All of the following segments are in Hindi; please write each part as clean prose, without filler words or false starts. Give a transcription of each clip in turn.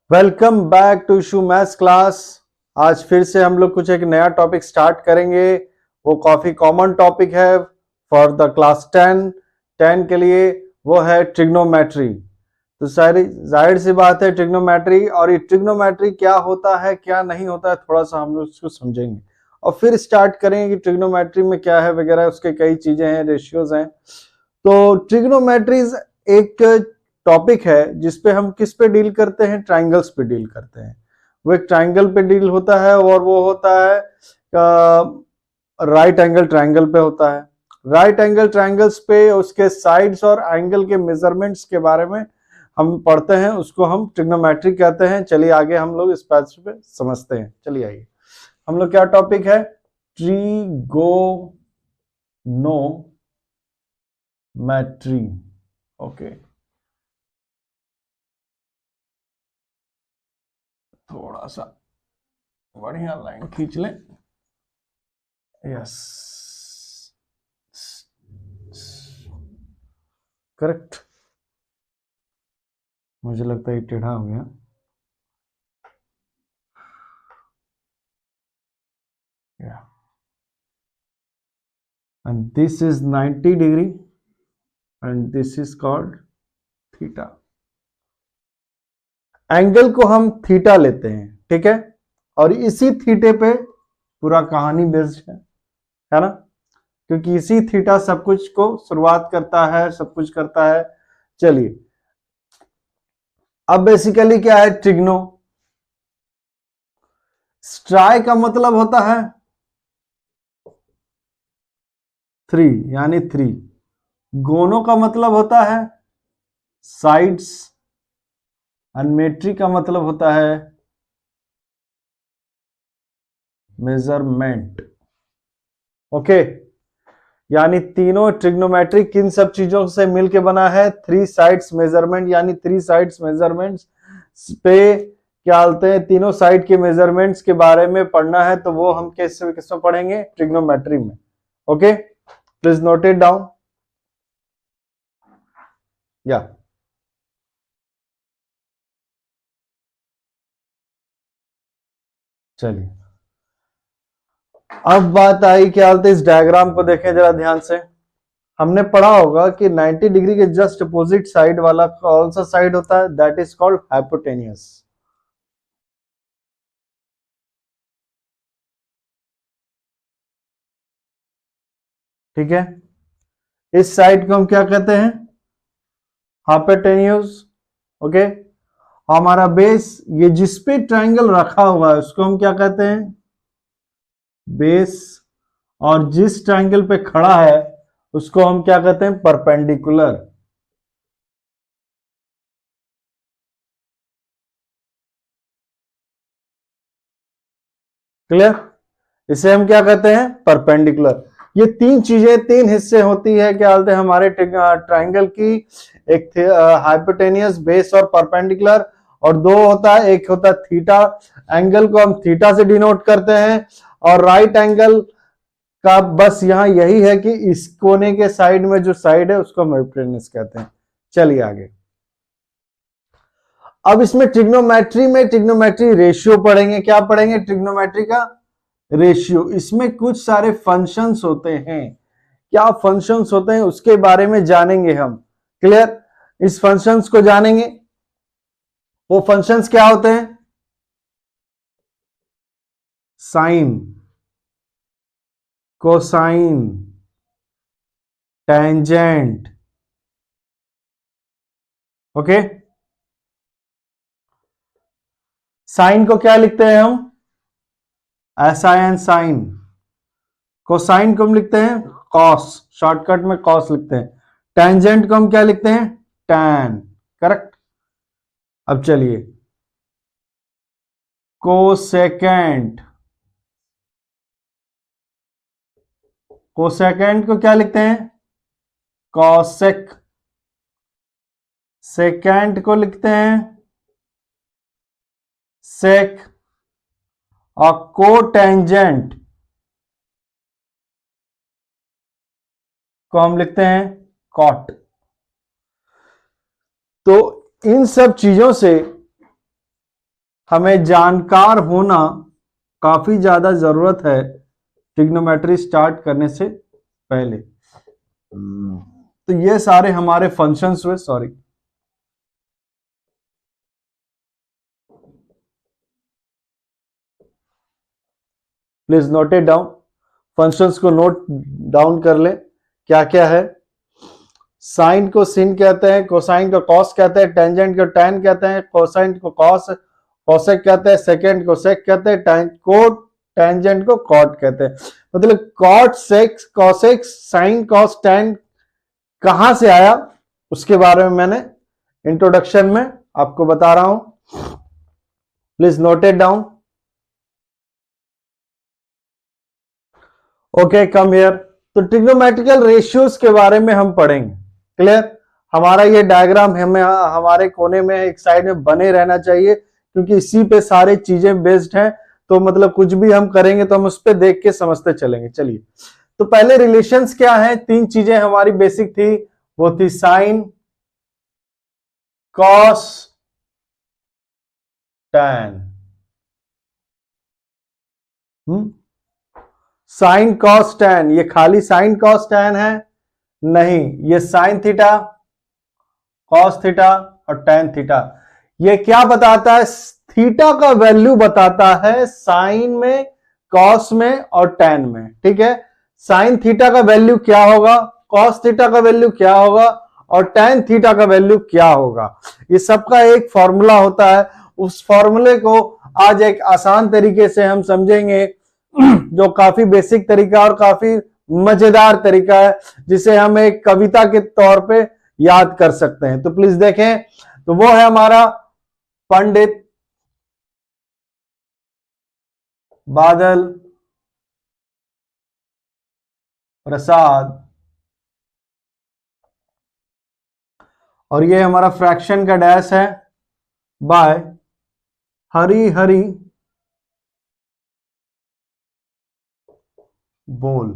Welcome back to Ishu maths class. आज फिर से हम लोग कुछ एक नया टॉपिक स्टार्ट करेंगे। वो काफी कॉमन टॉपिक है फॉर द क्लास 10 के लिए। वो है ट्रिग्नोमेट्री। तो सारी जाहिर सी बात है ट्रिग्नोमेट्री, और ये ट्रिग्नोमेट्री क्या होता है क्या नहीं होता है थोड़ा सा हम लोग इसको समझेंगे और फिर स्टार्ट करेंगे कि ट्रिग्नोमेट्री में क्या है वगैरह, उसके कई चीजें हैं, रेशियोज हैं। तो ट्रिग्नोमेट्री एक टॉपिक है जिसपे हम किस पे डील करते हैं, ट्राइंगल्स पे डील करते हैं। वो एक ट्राइंगल पे डील होता है और वो होता है राइट एंगल ट्राइंगल पे होता है। राइट एंगल ट्राइंगल्स पे उसके साइड्स और एंगल के मेजरमेंट्स के बारे में हम पढ़ते हैं, उसको हम ट्रिग्नोमेट्री कहते हैं। चलिए आगे हम लोग इस पैच पे समझते हैं। चलिए आइए, हम लोग क्या टॉपिक है, ट्रिगोनोमेट्री। ओके, थोड़ा सा बढ़िया लाइन खींच ले। Yes, correct. मुझे लगता है टेढ़ा हो गया। Yeah. And this is 90 degree and this is called theta. Angle को हम थीटा लेते हैं, ठीक है, और इसी थीटे पे पूरा कहानी बेस्ड है ना, क्योंकि इसी थीटा सब कुछ को शुरुआत करता है, सब कुछ करता है। चलिए, अब बेसिकली क्या है ट्रिग्नो। स्ट्राई का मतलब होता है 3 यानी 3। गोनो का मतलब होता है साइड्स। अनमेट्री का मतलब होता है मेजरमेंट। ओके, यानी तीनों ट्रिग्नोमेट्री किन सब चीजों से मिलके बना है, 3 साइड्स मेजरमेंट। यानी 3 साइड्स मेजरमेंट्स पे क्या बोलते हैं, तीनों साइड के मेजरमेंट्स के बारे में पढ़ना है, तो वो हम किसमें पढ़ेंगे, ट्रिग्नोमेट्री में। Okay, please note it down. या चलिए, अब बात आई क्या बोलते हैं, इस डायग्राम को देखें जरा ध्यान से। हमने पढ़ा होगा कि 90 डिग्री के जस्ट अपोजिट साइड वाला कौन सा साइड होता है, दैट इज कॉल्ड हाइपोटेनियस। ठीक है, इस साइड को हम क्या कहते हैं, हाइपोटेन्यूज। ओके, हमारा बेस, ये जिस पे ट्रायंगल रखा हुआ है उसको हम क्या कहते हैं, बेस। और जिस ट्रायंगल पे खड़ा है उसको हम क्या कहते हैं, परपेंडिकुलर। क्लियर, इसे हम क्या कहते हैं, परपेंडिकुलर। ये तीन चीजें, तीन हिस्से होती है क्या बोलते हैं हमारे ट्रायंगल की, एक हाइपोटेनियस, बेस और परपेंडिकुलर। और दो होता है, एक होता है थीटा, एंगल को हम थीटा से डिनोट करते हैं। और राइट एंगल का बस यहां यही है कि इस कोने के साइड में जो साइड है उसको हम हाइपोटेनियस कहते हैं। चलिए आगे, अब इसमें ट्रिग्नोमेट्री रेशियो पढ़ेंगे। क्या पढ़ेंगे, ट्रिग्नोमेट्री का रेशियो। इसमें कुछ सारे फंक्शंस होते हैं, क्या फंक्शंस होते हैं उसके बारे में जानेंगे हम। क्लियर, इस फंक्शंस को जानेंगे। वो फंक्शंस क्या होते हैं, sine, cosine, tangent. Okay, sine को क्या लिखते हैं हम, एसआईएन साइन। कोसाइन को हम लिखते हैं कॉस, शॉर्टकट में कॉस लिखते हैं। टेंजेंट को हम क्या लिखते हैं, टैन। करेक्ट। अब चलिए, कोसेकेंट, कोसेकेंट को क्या लिखते हैं, कॉसेक। सेकेंड को लिखते हैं सेक। और कोटेंजेंट को हम लिखते हैं कॉट। तो इन सब चीजों से हमें जानकार होना काफी ज्यादा जरूरत है ट्रिग्नोमेट्री स्टार्ट करने से पहले। तो ये सारे हमारे फंक्शंस हुए। Sorry, please note it down. Functions को नोट डाउन कर ले। क्या क्या है? साइन को सिन कहते हैं, कोसाइन को कॉस कहते हैं, टेंजेंट को टैन कहते हैं, कोसाइन को कॉसेक कहते हैं, सेकेंड को सेक कहते हैं, कोट टेंजेंट को कॉट कहते हैं। मतलब कॉट, सेक, कॉसेक, साइन, कॉस, टैन कहां से आया उसके बारे में मैंने इंट्रोडक्शन में आपको बता रहा हूं। Please note it down. Okay, come here. तो ट्रिग्नोमेट्रिकल रेशियोज के बारे में हम पढ़ेंगे। क्लियर? हमारा ये डायग्राम हमें हमारे कोने में एक साइड में बने रहना चाहिए, क्योंकि इसी पे सारी चीजें बेस्ड हैं। तो मतलब कुछ भी हम करेंगे तो हम उस पर देख के समझते चलेंगे। चलिए, तो पहले रिलेशंस क्या है? तीन चीजें हमारी बेसिक थी, वो थी sine, cos, tan. Sine cos tan, ये खाली साइन कॉस टैन है? नहीं, ये साइन थीटा, कॉस थीटा और टैन थीटा। ये क्या बताता है? थीटा का वैल्यू बताता है साइन में, कॉस में और टैन में। ठीक है, साइन थीटा का वैल्यू क्या होगा, कॉस थीटा का वैल्यू क्या होगा और टैन थीटा का वैल्यू क्या होगा। ये सबका एक फॉर्मूला होता है। उस फॉर्मूले को आज एक आसान तरीके से हम समझेंगे, जो काफी बेसिक तरीका और काफी मजेदार तरीका है, जिसे हम एक कविता के तौर पे याद कर सकते हैं। तो प्लीज देखें, तो वो है हमारा पंडित बादल प्रसाद, और ये हमारा फ्रैक्शन का डैश है बाय हरी हरी बोल।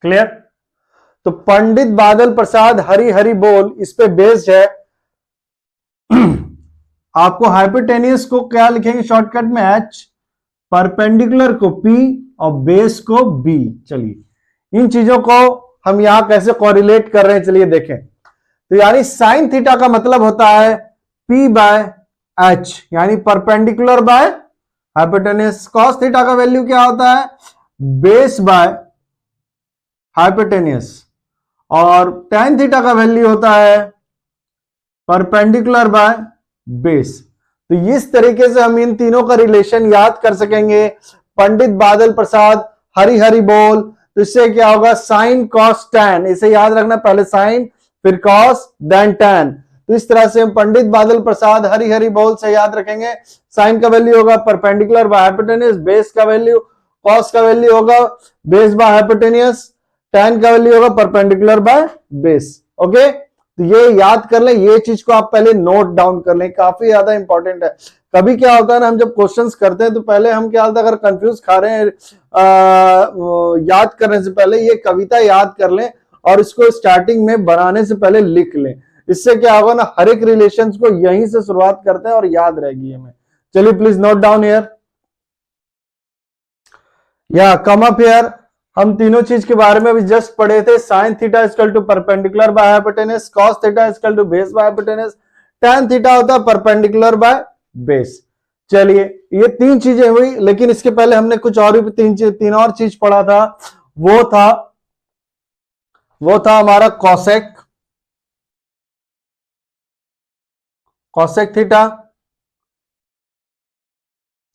क्लियर? तो पंडित बादल प्रसाद हरी हरी बोल इस पे बेस्ड है। आपको हाइपोटेनियस को क्या लिखेंगे शॉर्टकट में? एच, परपेंडिकुलर को P और बेस को B। चलिए, इन चीजों को हम यहां कैसे कोरिलेट कर रहे हैं, चलिए देखें। तो यानी साइन थीटा का मतलब होता है P बाय H, यानी perpendicular by hypotenuse. Cos theta का वैल्यू क्या होता है? Base by hypotenuse. और tan थीटा का वैल्यू होता है परपेंडिकुलर बाय बेस। तो इस तरीके से हम इन तीनों का रिलेशन याद कर सकेंगे। पंडित बादल प्रसाद हरी हरी बोल, तो इससे क्या होगा? Sign cos tan. इसे याद रखना, पहले साइन फिर कॉस देन टैन। तो इस तरह से हम पंडित बादल प्रसाद हरी हरी बोल से याद रखेंगे। साइन का वैल्यू होगा परपेंडिकुलर बाय हाइपोटेनियस, बेस का वैल्यू, कॉस का वैल्यू होगा बेस बाय हाइपोटेनियस, टैन का वैल्यू होगा परपेंडिकुलर बाय बेस। ओके, तो ये याद कर लें, ये चीज को आप पहले नोट डाउन कर लें, काफी ज्यादा इंपॉर्टेंट है। कभी क्या होता है ना, हम जब क्वेश्चंस करते हैं तो पहले हम क्या होता है, अगर कंफ्यूज खा रहे हैं याद करने से पहले ये कविता याद कर लें और इसको स्टार्टिंग में बनाने से पहले लिख लें। इससे क्या होगा ना, हर एक रिलेशन को यहीं से शुरुआत करते हैं और याद रहेगी हमें। चलिए, प्लीज नोट डाउन हियर, या कम अप हियर। हम तीनों चीज के बारे में भी जस्ट पढ़े थे। Sine theta equal to perpendicular by hypotenuse, cos theta equal to base by hypotenuse, tan theta होता है परपेंडिकुलर बाय बेस। चलिए, ये तीन चीजें हुई, लेकिन इसके पहले हमने कुछ और भी तीन और चीज पढ़ा था। वो था हमारा cosec, cosec theta,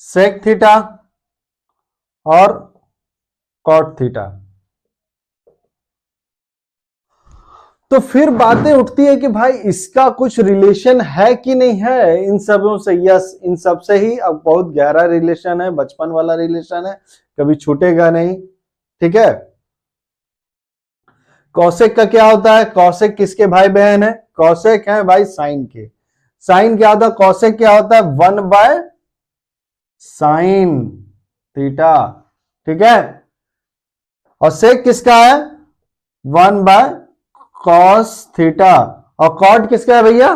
sec theta और कॉट थीटा। तो फिर बातें उठती है कि भाई इसका कुछ रिलेशन है कि नहीं है इन सबों से? यस, इन सब से ही अब बहुत गहरा रिलेशन है, बचपन वाला रिलेशन है, कभी छूटेगा नहीं। ठीक है, कौशिक का क्या होता है? कौशिक किसके भाई बहन है? कौशिक है भाई साइन के। साइन क्या होता है? कौशिक क्या होता है? 1 बाय साइन थीटा। ठीक है, और सेक किसका है? 1 बाय कॉस थीटा। और कॉट किसका है भैया?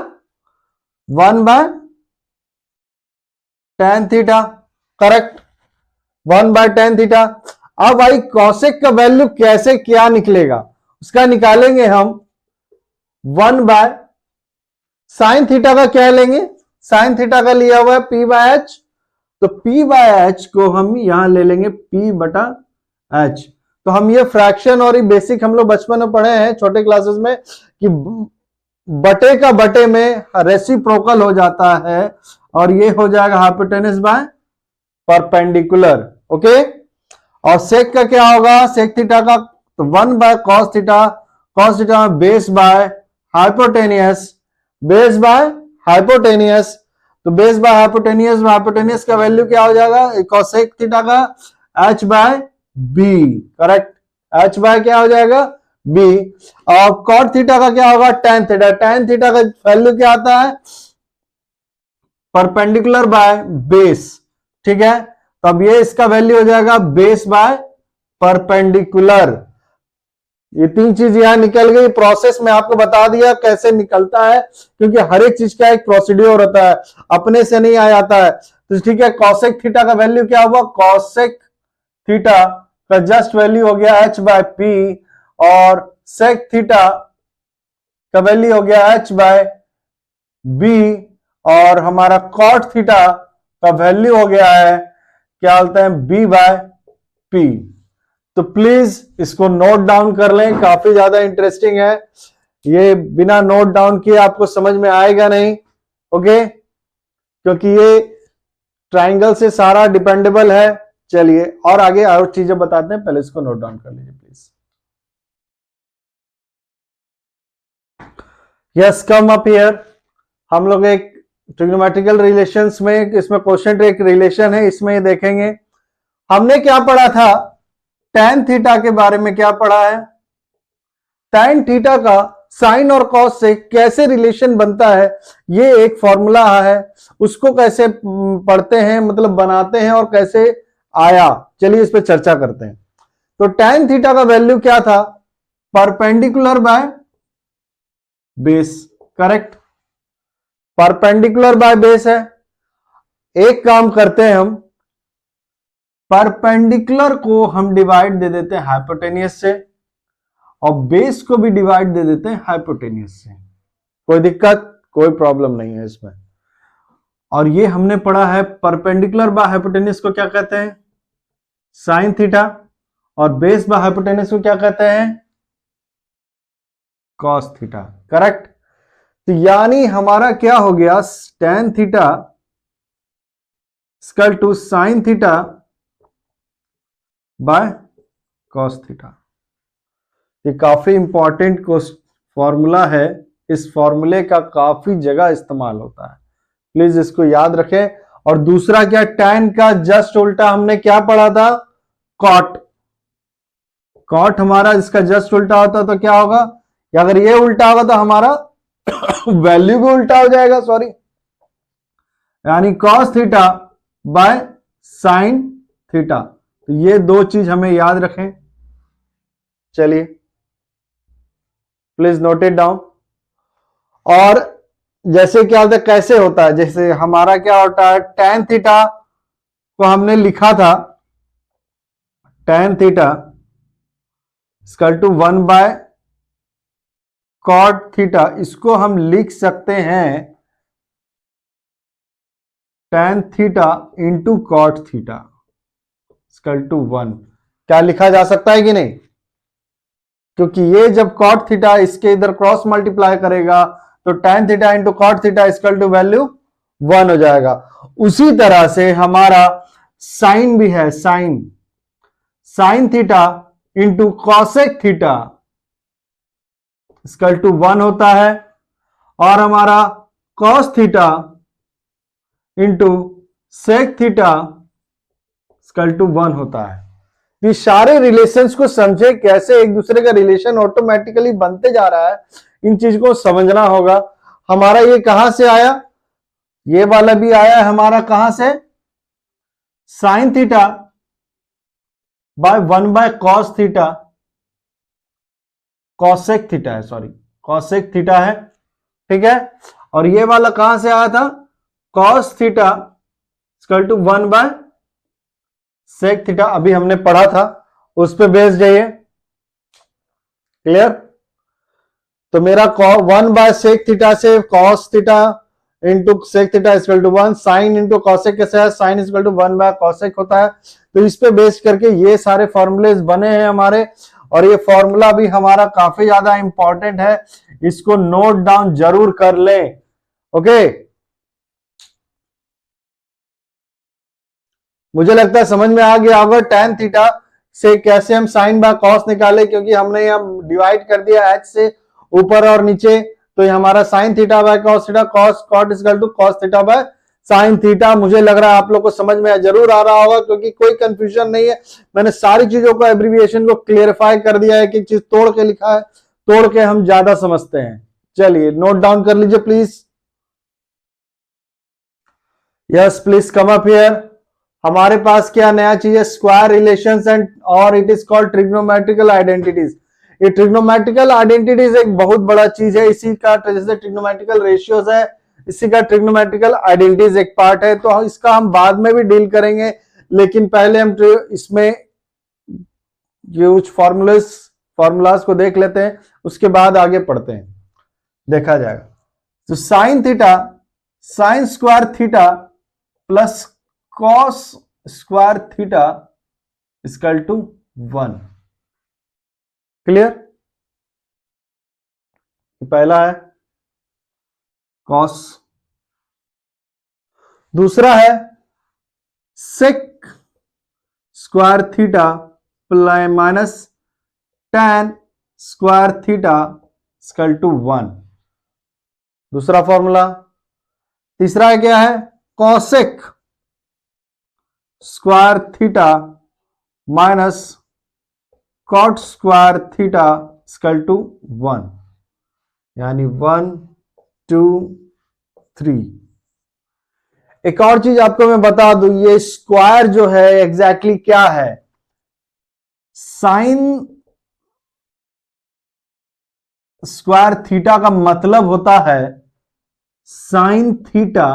1 by tan theta, correct, 1/tan theta. अब भाई कॉसेक का वैल्यू कैसे क्या निकलेगा, उसका निकालेंगे हम 1/sin थीटा का क्या लेंगे, sin थीटा का लिया हुआ है p/h, तो p/h को हम यहां ले लेंगे p/h। तो हम ये फ्रैक्शन और ये बेसिक हम लोग बचपन में पढ़े हैं छोटे क्लासेस में कि बटे का बटे में रेसिप्रोकल हो जाता है और ये हो जाएगा हाइपोटेनस बाय परपेंडिकुलर। ओके, और सेक का क्या होगा, सेक थीटा का तो 1/cos theta, cos theta base by hypotenuse, base by hypotenuse, तो बेस बाय हाइपोटेनियस में हाइपोटेनियस का वैल्यू क्या हो जाएगा, cosec थीटा का h/b, करेक्ट, h बाय क्या हो जाएगा b। और cot थीटा का क्या होगा, tan थीटा, tan थीटा का वैल्यू क्या आता है, परपेंडिकुलर बाय बेस, ठीक है। तो अब ये इसका वैल्यू हो जाएगा बेस बाय परपेंडिकुलर। ये तीन चीज यहां निकल गई, प्रोसेस में आपको बता दिया कैसे निकलता है, क्योंकि हर एक चीज का एक प्रोसीड्योर होता है, अपने से नहीं आ जाता है। तो ठीक है, कॉसेक थीटा का वैल्यू क्या हुआ, कॉसेक थीटा का जस्ट वैल्यू हो गया h/p और सेक थीटा का वैल्यू हो गया h/b और हमारा कॉट थीटा का वैल्यू हो गया है क्या बोलते हैं b/p। तो प्लीज इसको नोट डाउन कर लें, काफी ज्यादा इंटरेस्टिंग है ये, बिना नोट डाउन किए आपको समझ में आएगा नहीं। ओके, क्योंकि ये ट्राइंगल से सारा डिपेंडेबल है। चलिए और आगे और चीजें बताते हैं, पहले इसको नोट डाउन कर लीजिए please. Yes, come up here. हम लोग एक ट्रिग्नोमेट्रिकल रिलेशंस में, इसमें क्वेश्चन एक रिलेशन है, इसमें ये देखेंगे हमने क्या पढ़ा था, tan थीटा के बारे में क्या पढ़ा है, tan थीटा का साइन और कॉस से कैसे रिलेशन बनता है, ये एक फॉर्मूला है, उसको कैसे पढ़ते हैं, मतलब बनाते हैं और कैसे आया, चलिए इस पे चर्चा करते हैं। तो tan थीटा का वैल्यू क्या था, perpendicular by base, correct, perpendicular by base है। एक काम करते हैं हम, परपेंडिकुलर को हम डिवाइड दे देते हैं हाइपोटेनियस से और बेस को भी डिवाइड दे देते हैं हाइपोटेनियस से, कोई दिक्कत कोई प्रॉब्लम नहीं है इसमें। और ये हमने पढ़ा है परपेंडिकुलर बाय हाइपोटेनियस को क्या कहते हैं, साइन थीटा, और बेस बाय हाइपोटेनियस को क्या कहते हैं, कॉस थीटा, करेक्ट। तो यानी हमारा क्या हो गया, tan theta equal to sine theta by cos theta. ये काफी इंपॉर्टेंट फॉर्मूला है, इस फॉर्मूले का काफी जगह इस्तेमाल होता है, प्लीज इसको याद रखें। और दूसरा क्या, tan का जस्ट उल्टा हमने क्या पढ़ा था, cot, cot हमारा इसका जस्ट उल्टा होता तो क्या होगा, या अगर ये उल्टा होगा तो हमारा वैल्यू भी उल्टा हो जाएगा, सॉरी, यानी cos theta by sine theta. तो ये दो चीज हमें याद रखें, चलिए प्लीज नोट इट डाउन। और जैसे क्या होता है, कैसे होता है, जैसे हमारा क्या होता है, tan थीटा को हमने लिखा था, tan theta equal to 1/cot theta, इसको हम लिख सकते हैं tan theta into cot theta equal to 1। क्या लिखा जा सकता है कि नहीं, क्योंकि ये जब cot थीटा इसके इधर क्रॉस मल्टीप्लाई करेगा तो tan theta into cot theta equal to value 1 हो जाएगा। उसी तरह से हमारा साइन भी है, sine theta into cosec theta equal to 1 होता है, और हमारा cos theta into sec theta equal to 1 होता है। ये सारे रिलेशंस को समझे, कैसे एक दूसरे का रिलेशन ऑटोमेटिकली बनते जा रहा है, इन चीज को समझना होगा। हमारा ये कहां से आया, ये वाला भी आया है हमारा कहां से, sign theta bye 1/cos theta, cosec theta है, सॉरी कॉसेक थीटा है, ठीक है। और ये वाला कहां से आया था, cos theta equal to 1 by sec theta, अभी हमने पढ़ा था, उस पे बेस्ड है ये। क्लियर? तो मेरा 1 बाय सेक थीटा से cos theta into sec theta equal to 1, sine into cosec कैसे है, sine equal to 1 by cosec होता है। तो इस पे बेस्ड करके ये सारे फॉर्मूलेज बने हैं हमारे, और ये फॉर्मूला भी हमारा काफी ज्यादा इंपॉर्टेंट है, इसको नोट डाउन जरूर कर लें। ओके, मुझे लगता है समझ में आ गया होगा tan थीटा से कैसे हम साइन बाय कॉस निकाले, क्योंकि हमने यहाँ डिवाइड कर दिया h से ऊपर और नीचे, तो ये हमारा sine theta by cos theta, cos cot equal to cos theta by sine theta. मुझे लग रहा है आप लोग को समझ में जरूर आ रहा होगा, क्योंकि कोई कंफ्यूजन नहीं है, मैंने सारी चीजों को एब्रिविएशन को क्लियरिफाई कर दिया है, एक एक चीज तोड़ के लिखा है, तोड़ के हम ज्यादा समझते हैं। चलिए नोट डाउन कर लीजिए please. Yes please come up here. हमारे पास क्या नया चीज है, स्क्वायर रिलेशंस एंड और it is called trigonometrical identities. ये ट्रिग्नोमेट्रिकल आइडेंटिटीज एक बहुत बड़ा चीज है, इसी का जैसे ट्रिग्नोमेट्रिकल रेशियोज है, इसी का ट्रिग्नोमेट्रिकल आइडेंटिटीज एक पार्ट है, तो इसका हम बाद में भी डील करेंगे, लेकिन पहले हम इसमें कुछ फॉर्मूलाज को देख लेते हैं, उसके बाद आगे पढ़ते हैं, देखा जाएगा। तो sine theta, sine square theta plus cos square theta equal to 1। Clear? पहला है कॉस, दूसरा है sec square theta plus minus tan square theta equal to 1, दूसरा फॉर्मूला। तीसरा है क्या है, cosec square theta minus cot square theta equal to 1, यानी 1 2 3। एक और चीज आपको मैं बता दूं, ये स्क्वायर जो है एग्जैक्टली क्या है, साइन स्क्वायर थीटा का मतलब होता है साइन थीटा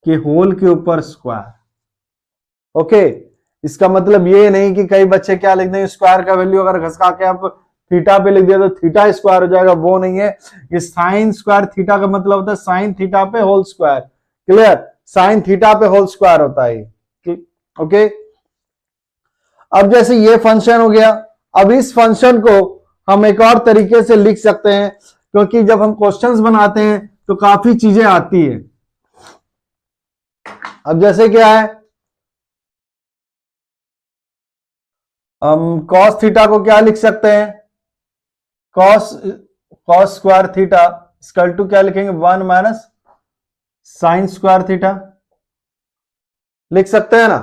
के होल के ऊपर स्क्वायर। ओके, इसका मतलब ये नहीं कि कई बच्चे क्या लिख देंगे, स्क्वायर का वैल्यू अगर घसका के आप थीटा पे लिख दिया तो थीटा स्क्वायर हो जाएगा, वो नहीं है। ये साइन स्क्वायर थीटा का मतलब होता है साइन थीटा पे whole square. Clear? Sine theta पे होल स्क्वायर होता है। ओके, अब जैसे ये फंक्शन हो गया, अब इस फंक्शन को हम एक और तरीके से लिख सकते हैं, क्योंकि जब हम क्वेश्चंस बनाते हैं तो काफी चीजें आती है। अब जैसे क्या है, हम कॉस थीटा को क्या लिख सकते हैं, cos square theta equal to क्या लिखेंगे, 1 माइनस साइन स्क्वायर थीटा लिख सकते हैं ना।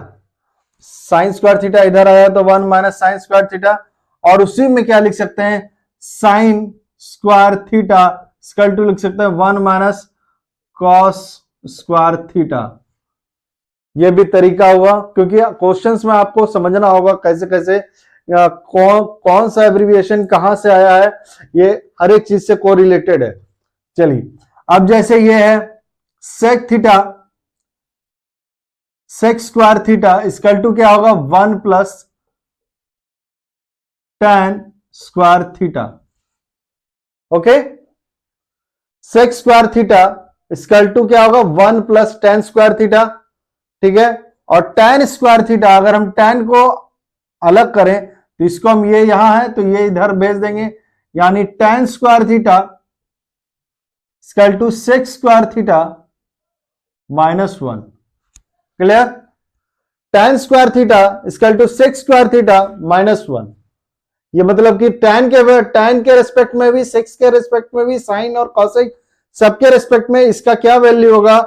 साइन स्क्वायर थीटा इधर आया तो 1 माइनस साइन स्क्वायर थीटा, और उसी में क्या लिख सकते हैं, sine square theta equal to लिख सकते हैं 1 माइनस कॉस स्क्वायर थीटा। ये भी तरीका हुआ, क्योंकि क्वेश्चंस में आपको समझना होगा कैसे कैसे कौन सा एब्रिविएशन कहां से आया है, ये हर एक चीज से कोरिलेटेड है। चलिए, अब जैसे ये है sec theta, sec square theta equal to क्या होगा, 1 plus tan square theta. Okay, sec square theta equal to क्या होगा, 1 प्लस tan स्क्वायर थीटा। ठीक है, और tan स्क्वायर थीटा अगर हम tan को अलग करें तो इसको हम ये यहां है तो ये इधर भेज देंगे, यानी tan square theta equal to sec square theta minus 1। Clear? tan square theta equal to sec square theta minus 1। ये मतलब कि tan के रेस्पेक्ट में भी, सेक्स के रेस्पेक्ट में भी, साइन और कॉसेक सबके रेस्पेक्ट में इसका क्या वैल्यू होगा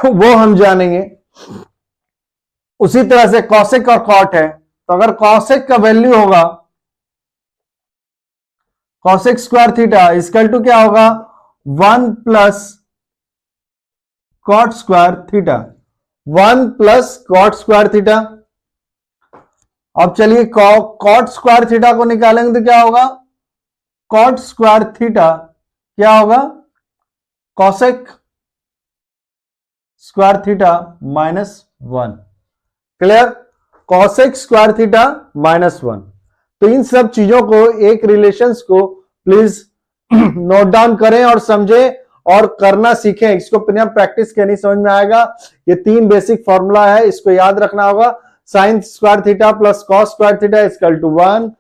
वो हम जानेंगे। उसी तरह से कॉसेक और कॉट है, तो अगर कॉसेक का वैल्यू होगा, cosec square theta equal to क्या होगा, 1 plus cot square theta, 1 plus cot square theta. अब चलिए कॉट स्क्वायर थीटा को निकालेंगे तो क्या होगा, कॉट स्क्वायर थीटा क्या होगा, cosec square theta -1। Clear? Cosec square theta -1। तो इन सब चीजों को, एक रिलेशंस को प्लीज नोट डाउन करें और समझें और करना सीखें। इसको बिना प्रैक्टिस के नहीं समझ में आएगा। ये 3 बेसिक फॉर्मूला है, इसको याद रखना होगा। Sine square theta plus cos square theta equal to 1,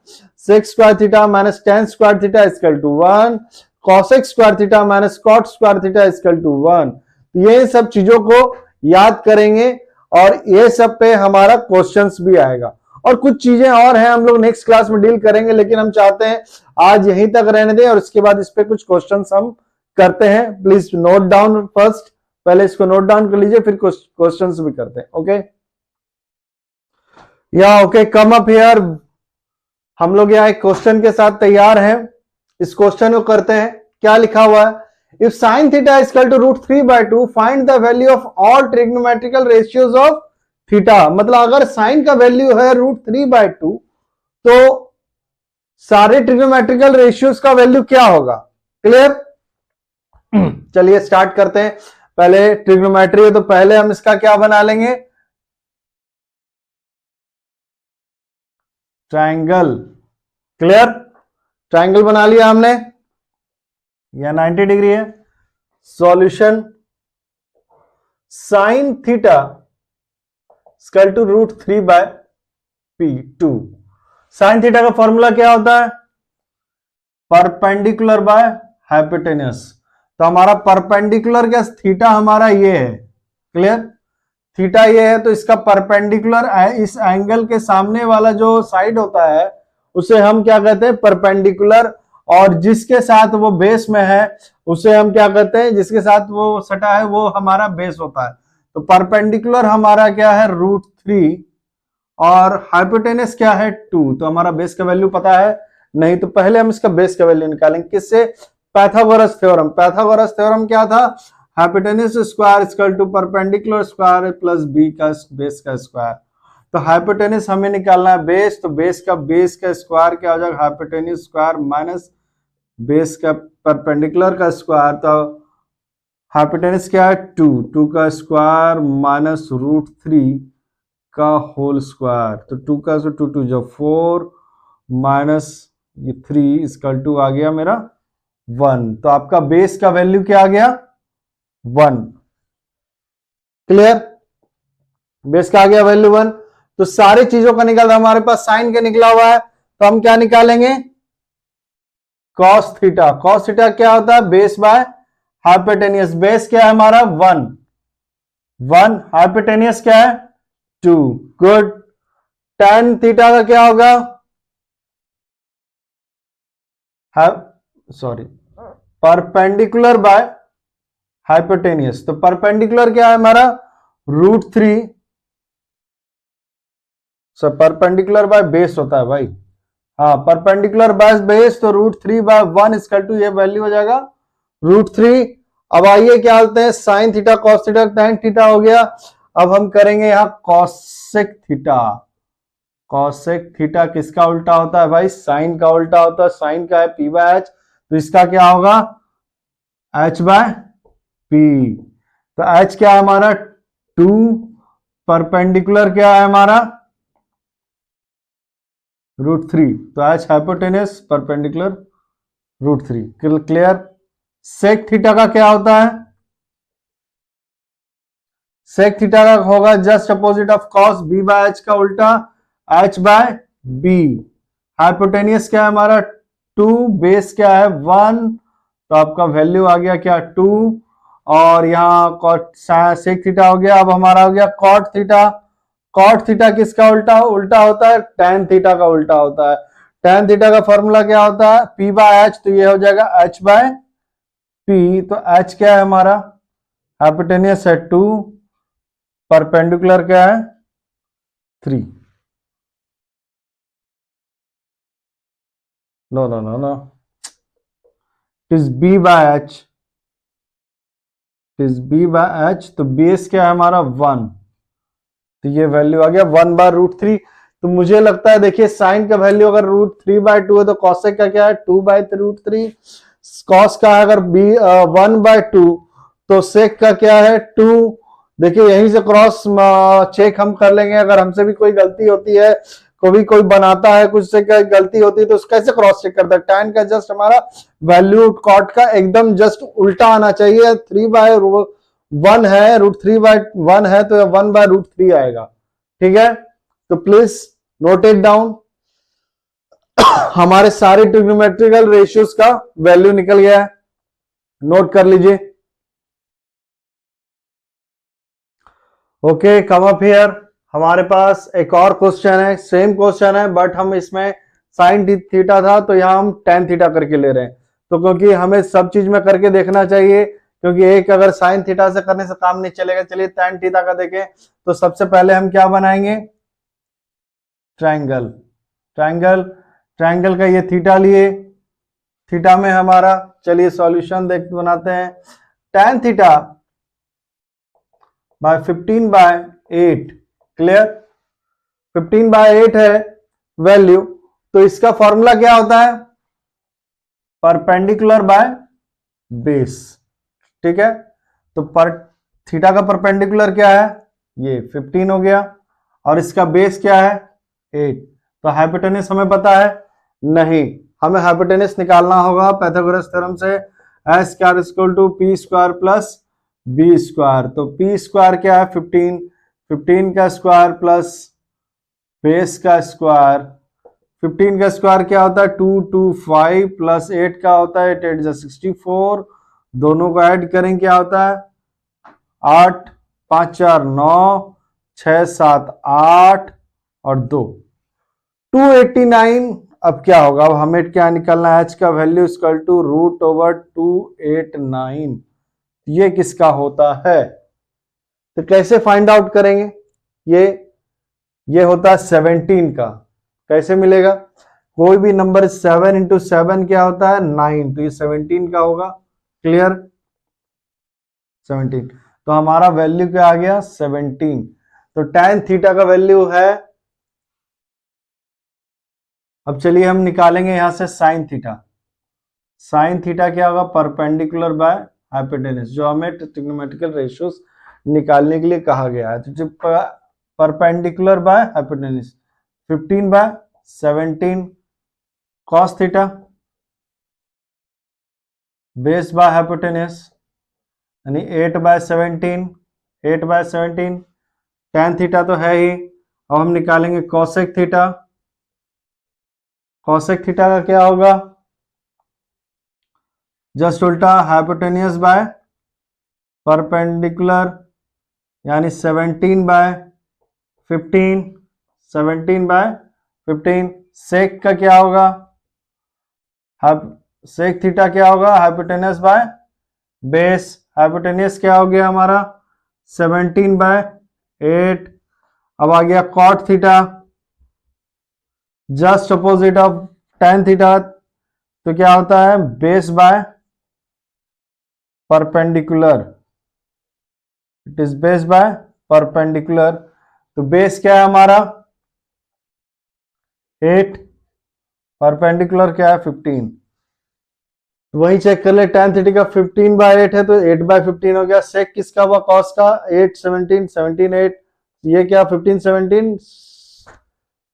sec square theta minus tan square theta equal to 1, cosec square theta minus cot square theta equal to 1। ये सब चीजों को याद करेंगे और ये सब पे हमारा क्वेश्चंस भी आएगा। और कुछ चीजें और हैं, हम लोग नेक्स्ट क्लास में डील करेंगे, लेकिन हम चाहते हैं आज यहीं तक रहने दें और इसके बाद इस पे कुछ क्वेश्चंस हम करते हैं। प्लीज नोट डाउन फर्स्ट, पहले इसको नोट डाउन कर लीजिए, फिर क्वेश्चंस भी करते हैं। ओके या ओके, कम अप हियर। हम लोग यहाँ एक क्वेश्चन के साथ तैयार हैं। इस क्वेश्चन को करते हैं। क्या लिखा हुआ है? If sine theta is equal to √3/2 find the value of all trigonometrical ratios of theta. मतलब अगर साइन का वैल्यू है √3/2 तो सारे ट्रिग्नोमेट्रिकल रेशियोज का वैल्यू क्या होगा? क्लियर? चलिए स्टार्ट करते हैं। पहले ट्रिग्नोमेट्री है तो पहले हम इसका क्या बना लेंगे? ट्रायंगल। क्लियर? ट्रायंगल बना लिया हमने, यह 90 डिग्री है। Solution sine theta equal to √3/2। Sine theta का फॉर्मूला क्या होता है? Perpendicular by hypotenuse. तो हमारा परपेंडिकुलर क्या, थीटा हमारा ये है। क्लियर? थीटा ये है तो इसका परपेंडिकुलर, इस एंगल के सामने वाला जो साइड होता है उसे हम क्या कहते हैं? परपेंडिकुलर। और जिसके साथ वो बेस में है उसे हम क्या कहते हैं? जिसके साथ वो सटा है वो हमारा बेस होता है। तो परपेंडिकुलर हमारा क्या है? √3 और हाइपोटेनस क्या है? 2। तो हमारा बेस का वैल्यू पता है नहीं, तो पहले हम इसका बेस का वैल्यू निकालेंगे। किससे? Pythagoras theorem. पाइथागोरस थ्योरम क्या था? Hypotenuse square equal to perpendicular square plus B का बेस का स्क्वायर। तो हाइपोटेनस हमें निकालना है बेस, तो बेस का स्क्वायर क्या हो जाएगा? हाइपोटेनस स्क्वायर माइनस बेस का परपेंडिकुलर का स्क्वायर। तो हाइपोटेनस क्या है? 2 का स्क्वायर माइनस √3 का होल स्क्वायर। तो 2 का 2 जो 4 माइनस ये 3 इक्वल टू आ गया मेरा 1। तो आपका बेस का वैल्यू क्या आ गया? 1। क्लियर? बेस का आ गया वैल्यू 1। तो सारी चीजों का निकाल, हमारे पास साइन का निकला हुआ है तो हम क्या निकालेंगे? Cos theta. कॉस थीटा क्या होता है? Base by hypotenuse. बेस क्या है हमारा? 1। हाइपोटेनियस क्या है? 2। गुड। tan थीटा का क्या होगा? Sorry, perpendicular by hypotenuse. तो परपेंडिकुलर क्या है हमारा? √3। परपेंडिकुलर बाय बेस होता है भाई। हाँ, परपेंडिकुलर बाय बेस, तो √3/1 इक्वल टू ये वैल्यू हो जाएगा √3। अब आइए क्या बोलते हैं? Sign theta cos theta tan theta हो गया। अब हम करेंगे यहां कॉसेक थीटा। कॉसेक थीटा किसका उल्टा होता है भाई? साइन का उल्टा होता है। साइन का है P/H, तो इसका क्या होगा? H/P। तो H क्या है हमारा? 2। परपेंडिकुलर क्या है हमारा? √3। तो H hypotenuse, perpendicular √3। Clear? Sec theta का क्या होता है? सेक थीटा का होगा just opposite of cos, B/H का उल्टा H/B। हाइपोटेनियस क्या है हमारा? 2। बेस क्या है? 1। तो आपका वैल्यू आ गया क्या? 2। और यहाँ सेक थीटा हो गया। अब हमारा हो गया कॉट थीटा। कॉट थीटा किसका उल्टा होता है? tan थीटा का उल्टा होता है। tan थीटा का फॉर्मूला क्या होता है? P/H। तो ये हो जाएगा H/P। तो H क्या है हमारा? हाइपोटेनियस है 2। परपेंडिकुलर क्या है? 3। No, it is B/H। तो बेस क्या है हमारा? 1। तो ये वैल्यू आ गया 1/√3। तो मुझे लगता है, देखिए साइन का वैल्यू अगर √3/2 है तो कॉसेक का क्या है? 2/√3। कॉस का अगर 1/2 तो सेक का क्या है? 2। देखिए यहीं से क्रॉस चेक हम कर लेंगे। अगर हमसे भी कोई गलती होती है, कोई बनाता है, कुछ से गलती होती है, तो कैसे क्रॉस चेक करता है? tan का जस्ट हमारा वैल्यू cot का एकदम जस्ट उल्टा आना चाहिए। 3/1 है, √3/1 है, तो 1/√3 आएगा। ठीक है, तो प्लीज नोट इट डाउन। हमारे सारे ट्रिग्नोमेट्रिकल रेशियोज का वैल्यू निकल गया है, नोट कर लीजिए। Okay, come up here. हमारे पास एक और क्वेश्चन है, सेम क्वेश्चन है बट हम इसमें साइन थीटा था तो यहां हम tan थीटा करके ले रहे हैं। तो क्योंकि हमें सब चीज में करके देखना चाहिए, क्योंकि एक अगर साइन थीटा से करने से काम नहीं चलेगा। चलिए tan थीटा का देखें, तो सबसे पहले हम क्या बनाएंगे? ट्रायंगल। ट्रायंगल ट्रायंगल का ये थीटा लिए, थीटा में हमारा, चलिए सॉल्यूशन बनाते हैं। tan theta by 15/8, clear? 15/8 है वैल्यू, तो इसका फॉर्मूला क्या होता है? Perpendicular by base. ठीक है, तो पर थीटा का परपेंडिकुलर क्या है? ये 15 हो गया, और इसका बेस क्या है? 8। तो हाइपोटेनस हमें पता है? नहीं, हमें हाइपोटेनस निकालना होगा पाइथागोरस थ्योरम से। s square equal to p square plus b square. तो p स्क्वायर क्या है? 15, 15 का स्क्वायर प्लस बेस का स्क्वायर। 15 का स्क्वायर क्या होता है? 225 प्लस 8 का होता है 8 8 64। दोनों को ऐड करें क्या होता है? 8 5 4 9 6 7 8 और 2 289। अब क्या होगा? अब हमें क्या निकलना है? h का वैल्यू इक्वल टू √289। ये किसका होता है? तो कैसे फाइंड आउट करेंगे? ये होता है 17 का। कैसे मिलेगा? कोई भी नंबर 7 इंटू 7 क्या होता है? 9, तो ये 17 का होगा। क्लियर? 17। तो हमारा वैल्यू क्या आ गया? 17। तो tan थीटा का वैल्यू है, अब चलिए हम निकालेंगे यहां से साइन थीटा। साइन थीटा क्या होगा? परपेंडिकुलर बाय हाइपोटेनस, जो हमें ट्रिग्नोमेट्रिकल रेशियोज निकालने के लिए कहा गया है। तो perpendicular by hypotenuse 15/17 cos theta base by hypotenuse यानी 8/17, 8/17 tan थीटा तो है ही। अब हम निकालेंगे cosec थीटा। cosec थीटा का क्या होगा? जस्ट उल्टा, हाइपोटेनियस बाय परपेंडिकुलर यानी 17/15, 17/15। सेक का क्या होगा? सेक थीटा क्या होगा? Hypotenuse by base. हाइपोटेनस क्या हो गया हमारा? 17/8। अब आ गया cot theta, just opposite of tan theta, तो क्या होता है? Base by perpendicular. It is base by perpendicular. तो बेस क्या है हमारा? 8, परपेंडिकुलर क्या है? 15। वही चेक कर ले, tan थीटा का 15/8 है तो 8/15 हो गया। सेक किसका हुआ? कॉस का। 8 17 17 8, ये क्या? 15 17।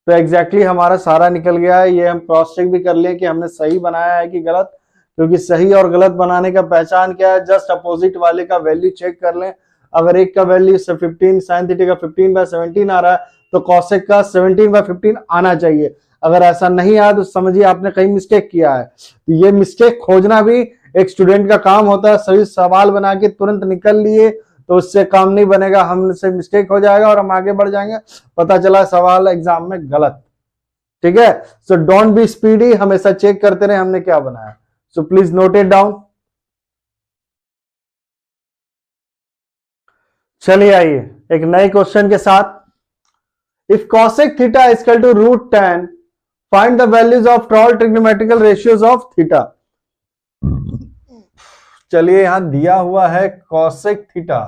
तो एग्जैक्टली हमारा सारा निकल गया है। ये हम क्रॉस चेक भी कर लिए कि हमने सही बनाया है कि गलत, क्योंकि सही और गलत बनाने का पहचान क्या है? जस्ट अपोजिट वाले का वैल्यू चेक कर लें। अगर एक का वैल्यू 15, साइन थीटा का 15/17 आ रहा है, तो कॉसेक का 17/15 आना चाहिए। अगर ऐसा नहीं आया तो समझिए आपने कहीं मिस्टेक किया है। तो ये मिस्टेक खोजना भी एक स्टूडेंट का काम होता है। सही सवाल बना के तुरंत निकल लिए तो उससे काम नहीं बनेगा, हमसे मिस्टेक हो जाएगा और हम आगे बढ़ जाएंगे, पता चला सवाल एग्जाम में गलत। ठीक है, सो डोंट बी स्पीडी, हमेशा चेक करते रहे हमने क्या बनाया। So please note it down. चलिए आइए एक नए क्वेश्चन के साथ। If cosec theta equal to √tan, find the values of all trigonometrical ratios of theta. चलिए यहां दिया हुआ है cosec थीटा।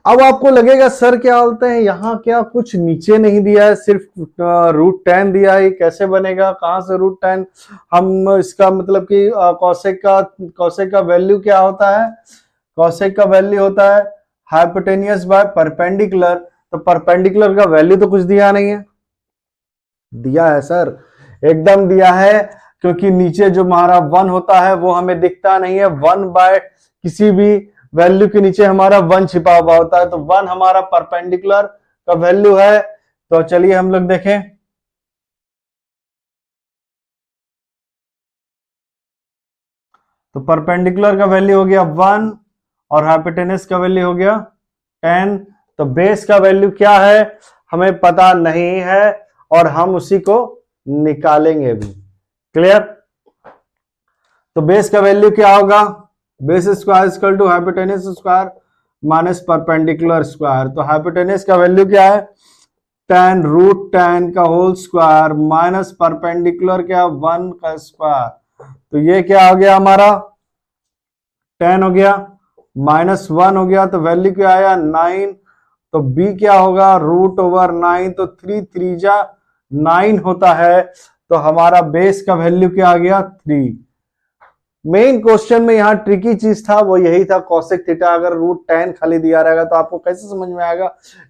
अब आपको लगेगा सर क्या बोलते हैं यहाँ क्या कुछ नीचे नहीं दिया है, सिर्फ √10 दिया है, कैसे बनेगा, कहां से √10? हम इसका मतलब कि कॉसेक का वैल्यू क्या होता है? कॉसेक का वैल्यू होता है हाइपोटेनियस बाय परपेंडिकुलर। तो परपेंडिकुलर का वैल्यू तो कुछ दिया नहीं है। दिया है सर, एकदम दिया है, क्योंकि नीचे जो हमारा 1 होता है वो हमें दिखता नहीं है। 1 बाय किसी भी वैल्यू के नीचे हमारा 1 छिपा हुआ होता है, तो 1 हमारा परपेंडिकुलर का वैल्यू है। तो चलिए हम लोग देखें। तो परपेंडिकुलर का वैल्यू हो गया 1 और हाइपोटेनस का वैल्यू हो गया 10। तो बेस का वैल्यू क्या है हमें पता नहीं है, और हम उसी को निकालेंगे भी। क्लियर? तो बेस का वैल्यू क्या होगा? Base square equal to hypotenuse square minus perpendicular square. तो हाइपोटेनस का वैल्यू क्या है? 10√10 का होल स्क्वायर माइनस परपेंडिकुलर क्या 1 का स्क्वायर। तो ये क्या हो गया हमारा? 10 हो गया माइनस 1 हो गया, तो वैल्यू क्या आया? 9। तो b क्या होगा? √9। तो 3 3 जा 9 होता है। तो हमारा बेस का वैल्यू क्या आ गया? 3। मेन क्वेश्चन में यहाँ ट्रिकी चीज था वो यही था, कॉसेक थीटा अगर √10 खाली दिया रहेगा तो आपको कैसे समझ में आएगा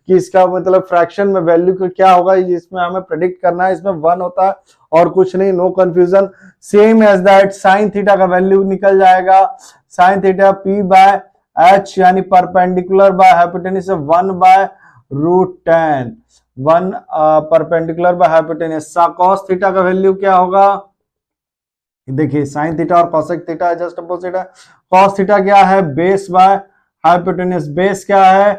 कि इसका मतलब फ्रैक्शन में वैल्यू का क्या होगा? इसमें हमें प्रेडिक्ट करना है, इसमें 1 होता है और कुछ नहीं, no confusion. Same as that sine theta का वैल्यू निकल जाएगा, sine theta p by h यानी perpendicular by hypotenuse 1 by √10, 1 perpendicular by hypotenuse. Cos theta का वैल्यू क्या होगा? देखिए साइन थीटा और कॉसेक थीटा जस्ट अपोजिट है। कॉस थीटा क्या है? Base by hypotenuse. बेस क्या है?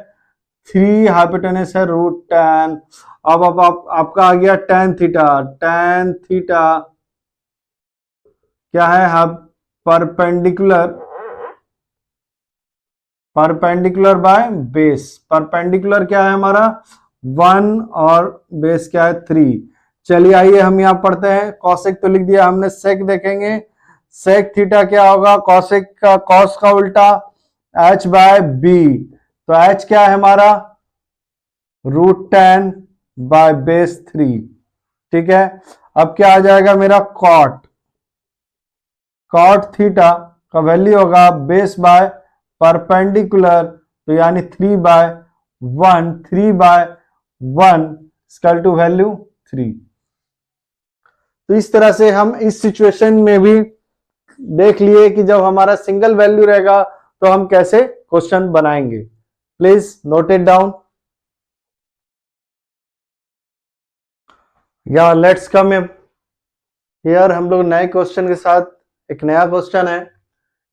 3, हाइपोटेनस है √10। अब आपका आ गया tan थीटा। tan थीटा क्या है? Perpendicular by base. परपेंडिकुलर क्या है हमारा? 1 और बेस क्या है? 3। चलिए आइए हम यहां पढ़ते हैं। कॉसेक तो लिख दिया हमने, सेक देखेंगे। सेक थीटा क्या होगा? कॉसेक का कॉस का उल्टा h बाय b। तो h क्या है हमारा? √10 बाय बेस 3। ठीक है, अब क्या आ जाएगा मेरा? कॉट थीटा का वैल्यू होगा बेस बाय परपेंडिकुलर, तो यानी 3/1, 3/1 इक्वल टू वैल्यू 3। तो इस तरह से हम इस सिचुएशन में भी देख लिए कि जब हमारा सिंगल वैल्यू रहेगा तो हम कैसे क्वेश्चन बनाएंगे। Please note it down. या लेट्स कम हियर, हम लोग नए क्वेश्चन के साथ, एक नया क्वेश्चन है,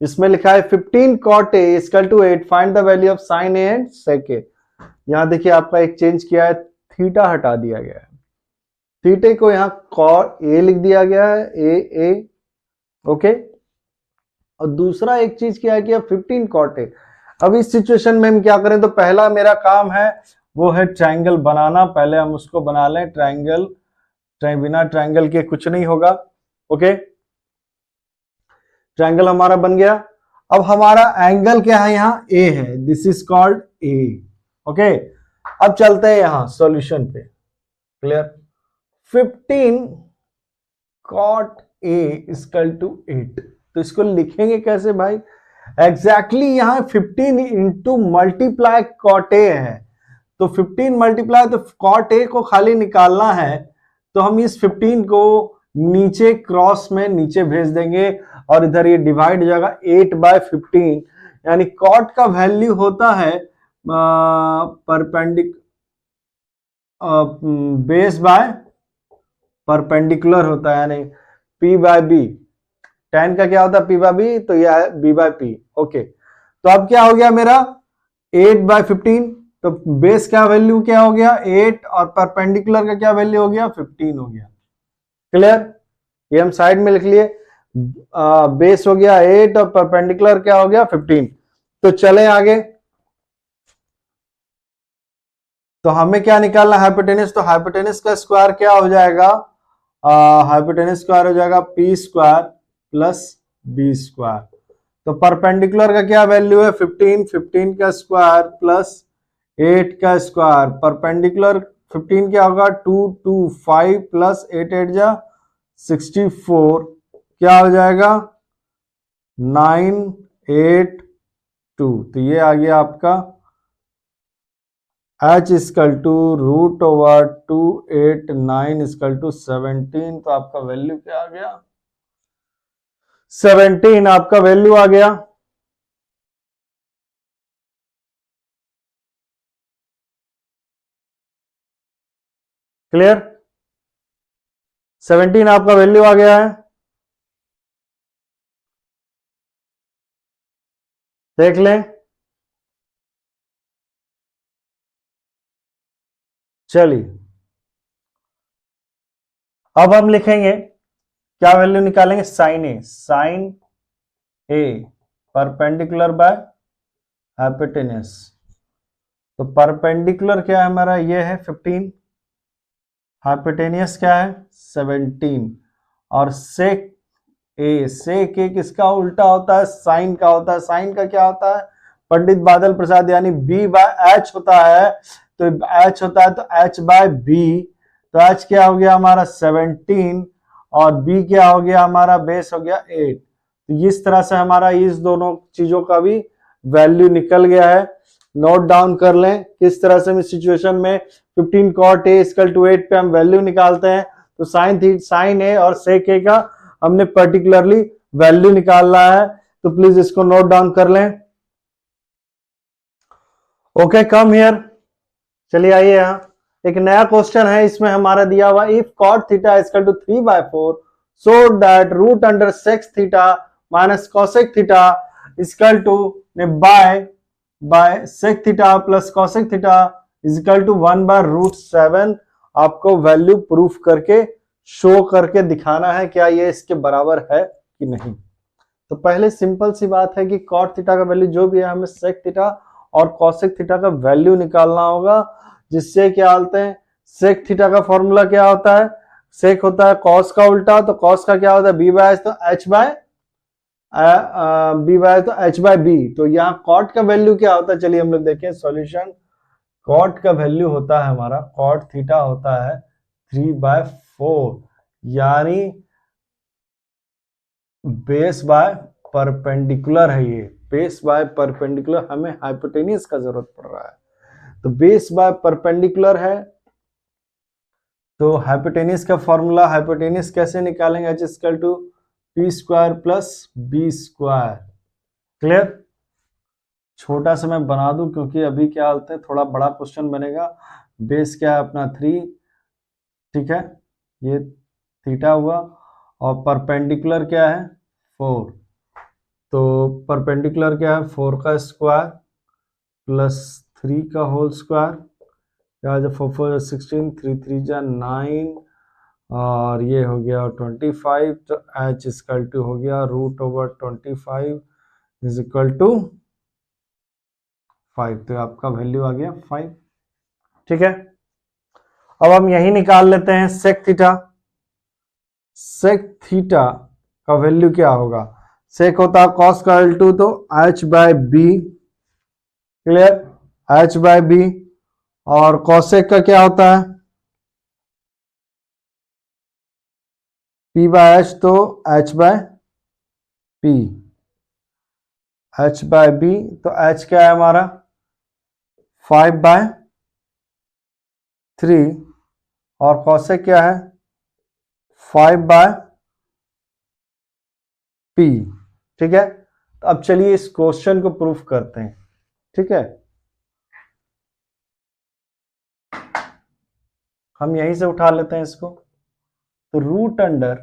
इसमें लिखा है 15 cot a equal to 8, find the value of sine A and sec A. यहां देखिए आपका एक चेंज किया है, थीटा हटा दिया गया है, थीटे को यहां cot a लिख दिया गया है, ए ओके। और दूसरा एक चीज क्या है कि अब 15 cot a। अब इस सिचुएशन में हम क्या करें? तो पहला मेरा काम है वो है ट्रायंगल बनाना। पहले हम उसको बना लें, ट्रायंगल। बिना ट्रायंगल के कुछ नहीं होगा। ओके, ट्रायंगल हमारा बन गया। अब हमारा एंगल क्या है? यहाँ ए है, this is called A. Okay, अब चलते हैं यहां सॉल्यूशन पे। Clear? 15 cot a equal to 8। तो इसको लिखेंगे कैसे भाई? एग्जैक्टली यहां 15 इंटू मल्टीप्लाई cot a है, तो 15 मल्टीप्लाई, तो cot a को खाली निकालना है, तो हम इस 15 को नीचे क्रॉस में नीचे भेज देंगे और इधर ये डिवाइड हो जाएगा 8/15, यानी कॉट का वैल्यू होता है बेस बाय परपेंडिकुलर होता है, यानी p/b। tan का क्या होता है? p/b, तो यह है b/p। ओके, तो अब क्या हो गया मेरा? 8/15। तो बेस का वैल्यू क्या हो गया? 8, और परपेंडिकुलर का क्या वैल्यू हो गया? 15 हो गया। क्लियर? ये हम साइड में लिख लिए। बेस हो गया 8 और परपेंडिकुलर क्या हो गया? 15। तो चले आगे। तो हमें क्या निकालना? हाइपोटेनस। तो हाइपोटेनस का स्क्वायर क्या हो जाएगा? हाइपोटेनस स्क्वायर हो जाएगा p² प्लस b²। तो परपेंडिकुलर का क्या वैल्यू है? 15, 15 का स्क्वायर प्लस 8 का स्क्वायर परपेंडिकुलर 15 क्या होगा 2 2 5 प्लस 8 8 जा 64 क्या हो जाएगा 982। तो ये आ गया आपका h equal to root over 289 equal to 17। तो आपका वैल्यू क्या आ गया 17 आपका वैल्यू आ गया। क्लियर 17 आपका वैल्यू आ गया है। देख लें चलिए अब हम लिखेंगे क्या वैल्यू निकालेंगे sine A perpendicular by hypotenuse. तो परपेंडिकुलर क्या है हमारा ये है 15 हाइपोटेनियस क्या है 17 और सेक ए किसका उल्टा होता है साइन का होता है। साइन का क्या होता है पंडित बादल प्रसाद यानी बी बाय एच होता है। तो एच होता है तो एच बाय बी। तो एच क्या हो गया हमारा 17 और बी क्या हो गया हमारा बेस हो गया 8। तो इस तरह से हमारा इस दोनों चीजों का भी वैल्यू निकल गया है। नोट डाउन कर लें किस तरह से हम इस सिचुएशन में 15 cot a इक्वल टू 8 पे हम वैल्यू निकालते हैं। तो साइन ए और सेक ए का हमने पर्टिकुलरली वैल्यू निकालना है। तो प्लीज इसको नोट डाउन कर लें। ओके कम हियर चलिए आइए यहां एक नया क्वेश्चन है। इसमें हमारा दिया हुआ if cot theta equal to 3/4 so that root under sec theta minus cosec theta equal to by sec theta plus cosec theta equal to 1/√7। आपको वैल्यू प्रूफ करके शो करके दिखाना है क्या ये इसके बराबर है कि नहीं। तो पहले सिंपल सी बात है कि कॉट थीटा का वैल्यू जो भी है हमें सेक थीटा और कॉसेक थीटा का वैल्यू निकालना होगा। जिससे क्या बोलते हैं सेक थीटा का फॉर्मूला क्या होता है सेक होता है कॉस का उल्टा। तो कॉस का क्या होता है बी बाय तो एच बाय बी बाय तो एच बाय बी। तो यहाँ कॉट का वैल्यू क्या होता है चलिए हम लोग देखें सॉल्यूशन। कॉट का वैल्यू होता है हमारा कॉट थीटा होता है 3/4 यानी बेस बाय परपेंडिकुलर है। ये बेस बाय परपेंडिकुलर हमें हाइपोटेनियस का जरूरत पड़ रहा है। तो बेस बाय परपेंडिकुलर है तो हाइपोटेनियस का फॉर्मूला हाइपोटेनियस कैसे निकालेंगे H equal to P square plus B square. Clear छोटा सा मैं बना दूं क्योंकि अभी क्या होता है थोड़ा बड़ा क्वेश्चन बनेगा। बेस क्या है अपना 3 ठीक है ये थीटा हुआ और परपेंडिकुलर क्या है 4। तो परपेंडिकुलर क्या है 4 का स्क्वायर प्लस 3 का होल स्क्वायर क्या 4 4 16 3 3 जा 9 और ये हो गया 25। तो एच इक्वल टू हो गया root over 25 is equal to 5। तो आपका वैल्यू आ गया 5 ठीक है। अब हम यही निकाल लेते हैं सेक थीटा। सेक थीटा का वैल्यू क्या होगा सेक होता है कॉस का L2 तो h by B. Clear h by B और कॉसेक का क्या होता है p बाय h तो h by p h by b। तो h क्या है हमारा 5/3 और कॉसेक क्या है 5/p ठीक है। तो अब चलिए इस क्वेश्चन को प्रूफ करते हैं ठीक है। हम यहीं से उठा लेते हैं इसको। तो रूट अंडर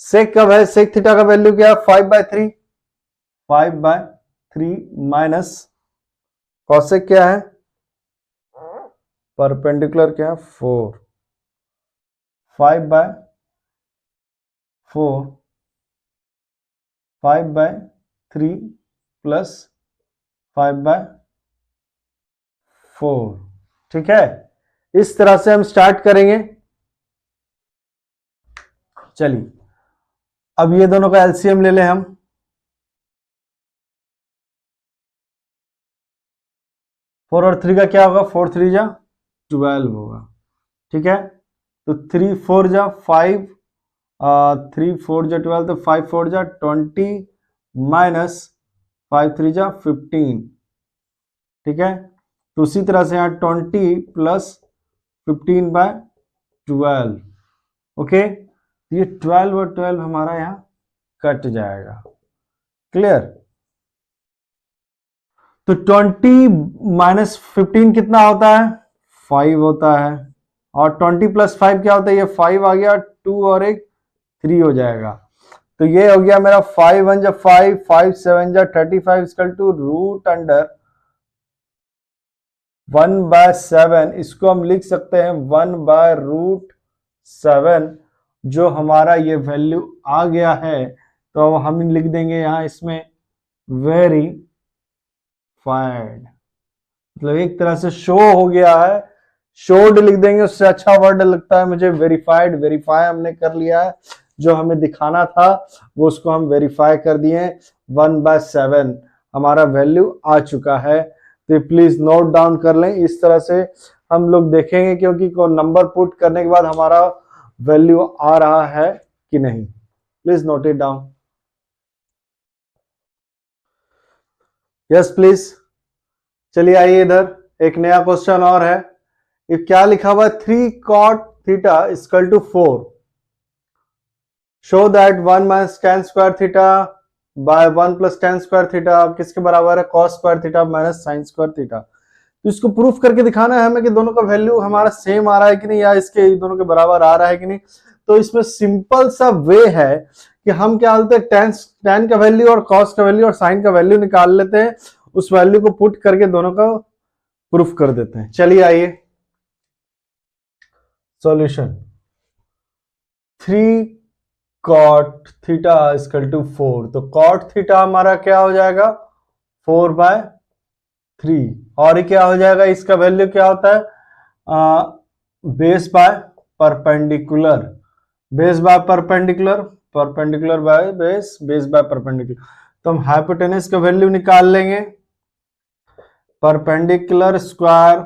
सेक कब है सेक थीटा का वैल्यू क्या है 5/3 माइनस कॉसेक क्या है परपेंडिकुलर क्या है 4 5/4 5/3 प्लस 5/4 ठीक है। इस तरह से हम स्टार्ट करेंगे। चलिए अब ये दोनों का एलसीएम ले लें हम। 4 और 3 का क्या होगा, 4 3 जा 12 होगा, ठीक है। तो 3 4 जा 5, 3 4 जा 12, तो 5 4 जा 20 माइनस 5 3 जा 15, ठीक है। तो उसी तरह से यहाँ 20 प्लस 15/12, ओके। ये 12 और 12 हमारा यहाँ कट जाएगा, क्लियर। तो 20 माइनस 15 कितना होता है, 5 होता है, और 20 प्लस 5 क्या होता है, ये 5 आ गया, 2 और एक 3 हो जाएगा। तो ये हो गया मेरा 5 1 जा 5, 5 7 जा 35 इक्वल टू रूट अंडर 1/7। इसको हम लिख सकते हैं 1/√7, जो हमारा ये वैल्यू आ गया है। तो अब हम लिख देंगे यहां इसमें वेरीफाइड, मतलब एक तरह से शो हो गया है, शोड लिख देंगे, उससे अच्छा वर्ड लगता है मुझे वेरीफाइड। वेरीफाई हमने कर लिया है, जो हमें दिखाना था वो उसको हम वेरीफाई कर दिए। 1/7 हमारा वैल्यू आ चुका है। तो प्लीज नोट डाउन कर लें, इस तरह से हम लोग देखेंगे क्योंकि को नंबर पुट करने के बाद हमारा वैल्यू आ रहा है कि नहीं। Please note it down. Yes please. चलिए आइए इधर एक नया क्वेश्चन और है। ये क्या लिखा हुआ है, 3 cot theta equal to 4, show that 1 minus tan square theta by 1 plus tan square theta किसके बराबर है, cos square theta minus sin square theta. तो इसको प्रूफ करके दिखाना है हमें कि दोनों का वैल्यू हमारा सेम आ रहा है कि नहीं, या इसके दोनों के बराबर आ रहा है कि नहीं। तो इसमें सिंपल सा वे है कि हम क्या बोलते हैं, tan का वैल्यू और cos का वैल्यू और sin का वैल्यू निकाल लेते हैं, उस वैल्यू को पुट करके दोनों का प्रूफ कर देते हैं। चलिए आइए solution. 3 cot theta equal to 4, तो cot थीटा हमारा क्या हो जाएगा, 4/3, और क्या हो जाएगा, इसका वैल्यू क्या होता है, base by perpendicular, base by perpendicular, perpendicular by base, base by perpendicular. तो हम हाइपोटेनस का वैल्यू निकाल लेंगे, परपेंडिकुलर स्क्वायर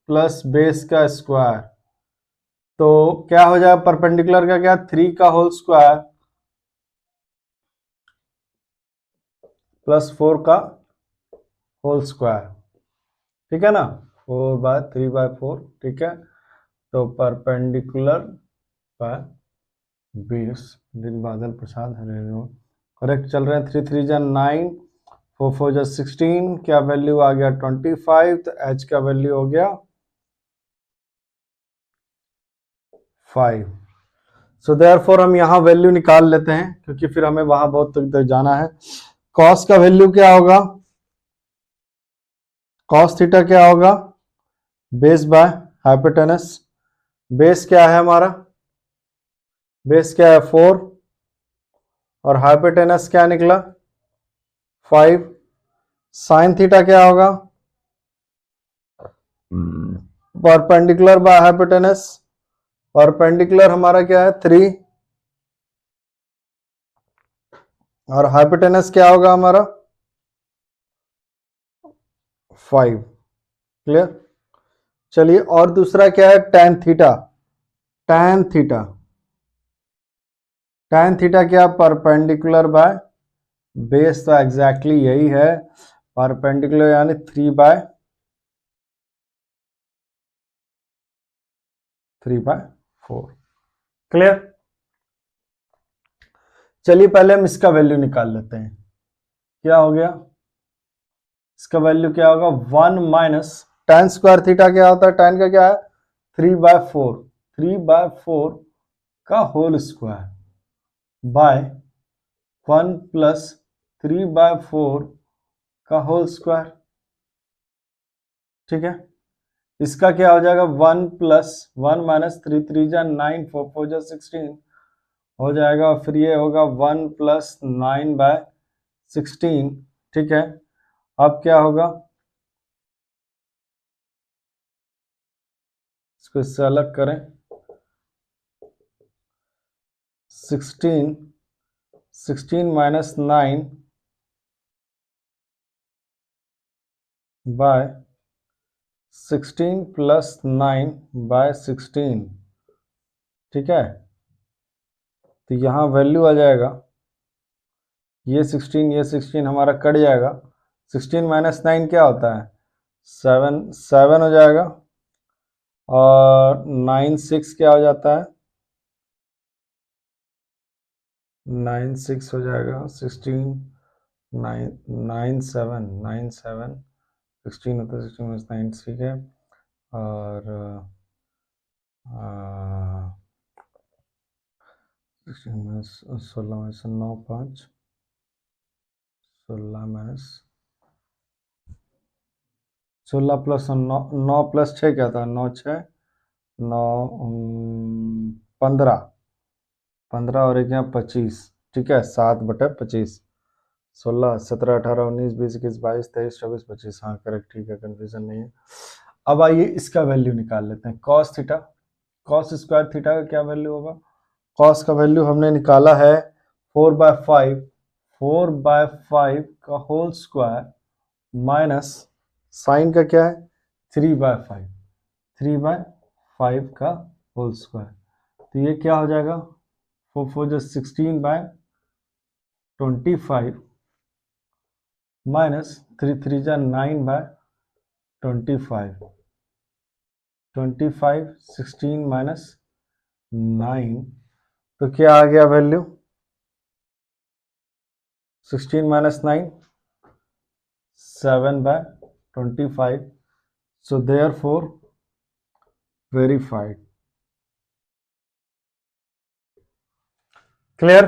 प्लस बेस का स्क्वायर। तो क्या हो जाएगा, परपेंडिकुलर का क्या, 3 का होल स्क्वायर प्लस 4 का होल स्क्वायर, ठीक है ना, 4/3/4, ठीक है। तो परपेंडिकुलर बाय बेस, दिन बादल प्रसाद हरे करेक्ट चल रहे हैं। 3 3 जा 9, 4 4 जा 16, क्या वैल्यू आ गया 25, तो h का वैल्यू हो गया 5। सो देयरफॉर हम यहाँ वैल्यू निकाल लेते हैं क्योंकि फिर हमें वहां बहुत तक जाना है। cos का वैल्यू क्या होगा, cos थीटा क्या होगा, बेस बाय हाइपोटेनस। बेस क्या है हमारा, बेस क्या है 4, और हाइपोटेनस क्या निकला 5। साइन थीटा क्या होगा, परपेंडिकुलर बाय हाइपोटेनस, परपेंडिकुलर हमारा क्या है 3, और हाइपोटेनस क्या होगा हमारा 5, क्लियर। चलिए और दूसरा क्या है, tan theta, tan theta, tan theta क्या, परपेंडिकुलर बाय बेस, तो एग्जैक्टली यही है, परपेंडिकुलर यानी 3/4, क्लियर। चलिए पहले हम इसका वैल्यू निकाल लेते हैं, क्या हो गया, इसका वैल्यू क्या होगा, 1 माइनस tan स्क्वायर थीटा क्या होता है, tan का क्या है 3/4, 3/4 का होल स्क्वायर बाय 1 प्लस 3/4 का होल स्क्वायर, ठीक है। इसका क्या हो जाएगा, 1 प्लस 1 माइनस 3 3 जा 9, 4 4 जा 16 हो जाएगा, फिर ये होगा 1 प्लस 9/16, ठीक है। अब क्या होगा, इसको इससे अलग करें, 16 माइनस 9 बाय 16 प्लस 9 बाय 16, ठीक है। तो यहाँ वैल्यू आ जाएगा, ये 16 हमारा कट जाएगा। 16 माइनस 9 क्या होता है, 7 हो जाएगा। और 9 6 क्या हो जाता है, 9 6 हो जाएगा। 16 9 9 7 9 7 16 होता है, 16 माइनस 9, ठीक है। और 16 minus 16 minus 9 5, 16 minus 16 plus 9, 9 plus 6 क्या था, 9 6 9 15, 15 और एक यहाँ 25, ठीक है। 7/25, 16 17 18 19 20 21 22 23 24 25, हाँ करेक्ट, ठीक है, कंफ्यूजन नहीं है। अब आइए इसका वैल्यू निकाल लेते हैं। Cos theta, cos square theta का क्या वैल्यू होगा। कॉस का वैल्यू हमने निकाला है 4/5, 4/5 का होल स्क्वायर माइनस साइन का क्या है 3/5, 3/5 का होल स्क्वायर। तो ये क्या हो जाएगा, 4 4 जो 16/25 माइनस 3 3 जा 9/25, 25 16 माइनस 9, तो क्या आ गया value, 16 minus 9 7/25, so therefore verified। Clear.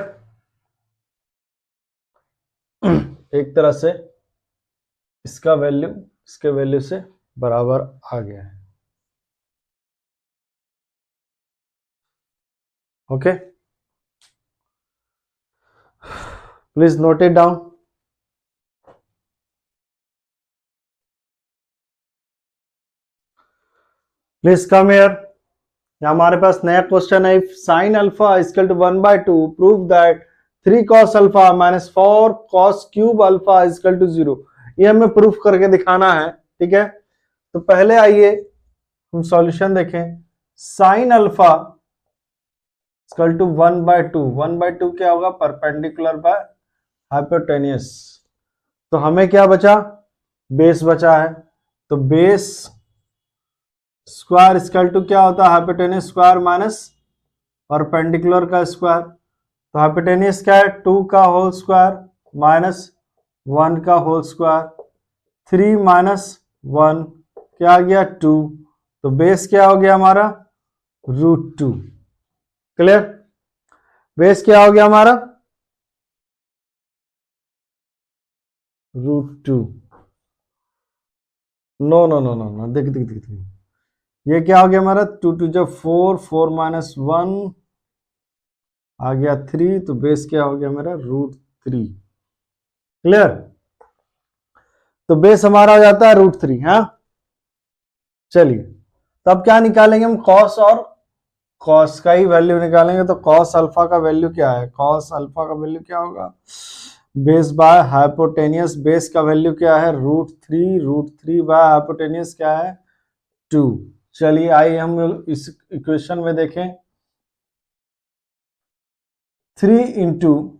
एक तरह से इसका वैल्यू इसके वैल्यू से बराबर आ गया है। Okay, please note it down. Please come here. हमारे पास नया क्वेश्चन है, if sine alpha equal to 1/2 prove that 3 cos alpha minus 4 cos cube alpha equal to 0। ये हमें प्रूफ करके दिखाना है, ठीक है। तो पहले आइए हम सॉल्यूशन देखें। साइन अल्फा इक्वल टू 1/2, 1/2 क्या होगा, परपेंडिकुलर बाय हाइपोटेनियस। तो हमें क्या बचा, बेस बचा है। तो बेस स्क्वायर इक्वल टू क्या होता है, हाइपोटेनियस स्क्वायर माइनस परपेंडिकुलर का स्क्वायर। तो हाइपोटेनियस क्या है, 2 का होल स्क्वायर माइनस 1 का होल स्क्वायर, 3 माइनस 1 क्या आ गया 2। तो बेस क्या हो गया हमारा, √2। क्लियर, बेस क्या हो गया हमारा, √2। No no no no no, देख देख देख देख, ये क्या हो गया हमारा, 2 2 जब 4, 4 माइनस 1 आ गया 3, तो बेस क्या हो गया मेरा, √3। क्लियर, तो बेस हमारा हो जाता है √3। हाँ चलिए, तब क्या निकालेंगे हम, कॉस और कॉस का ही वैल्यू निकालेंगे। तो कॉस अल्फा का वैल्यू क्या है, कॉस अल्फा का वैल्यू क्या होगा, बेस बाय हाइपोटेनियस, बेस का वैल्यू क्या है, √3, √3 बाय हाइपोटेनियस क्या है 2। चलिए आइए हम इस इक्वेशन में देखें, 3 इंटू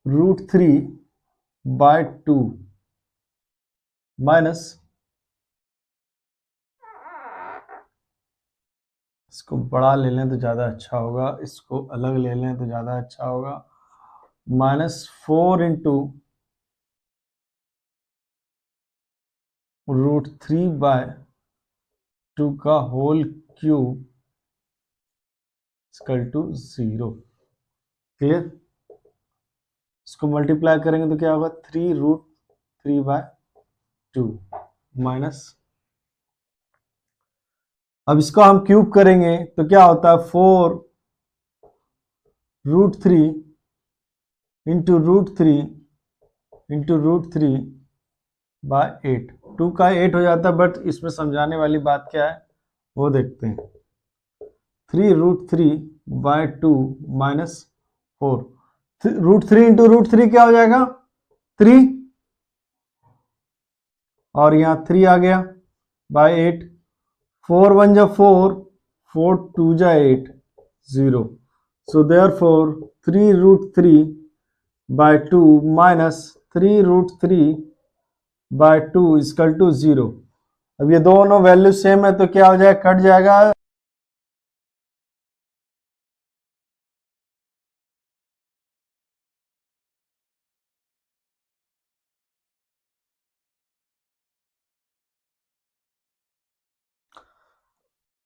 √3/2 माइनस, इसको बड़ा ले लें तो ज़्यादा अच्छा होगा, इसको अलग ले लें तो ज़्यादा अच्छा होगा, माइनस 4 इंटू √3/2 का whole cube equal to 0। Clear, इसको मल्टीप्लाई करेंगे तो क्या होगा, 3√3/2 माइनस, अब इसको हम क्यूब करेंगे तो क्या होता है, 4√3 इंटू √3/8, 2 का 8 हो जाता है, बट इसमें समझाने वाली बात क्या है वो देखते हैं। 3√3/2 माइनस 4, √3 इंटू √3 क्या हो जाएगा 3, और यहाँ 3 आ गया बाय 8, 4 1 जा 4, 4 2 जा 8, 0. So therefore 3 root 3 by 2 minus 3 root 3 by 2 is equal to 0. अब ये दोनों वैल्यू सेम है तो क्या हो जाएगा, कट जाएगा.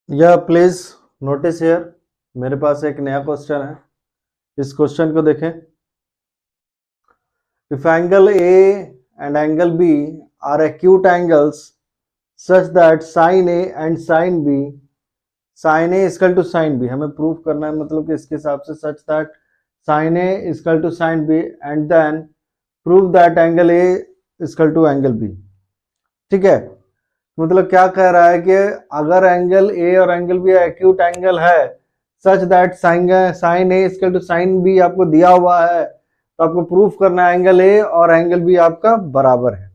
या प्लीज नोटिस हियर, मेरे पास एक नया क्वेश्चन है. इस क्वेश्चन को देखें. If angle A and angle B are acute angles such that sine A and sine B, sine A equal to sine B हमें प्रूव करना है, मतलब कि इसके हिसाब से such that sine A equal to sine B and then prove that angle A equal to angle B. ठीक है, मतलब क्या कह रहा है कि अगर एंगल ए और एंगल बी एक्यूट एंगल है such that sine A equal to sine B आपको दिया हुआ है, तो आपको प्रूफ करना है एंगल ए और एंगल बी आपका बराबर है.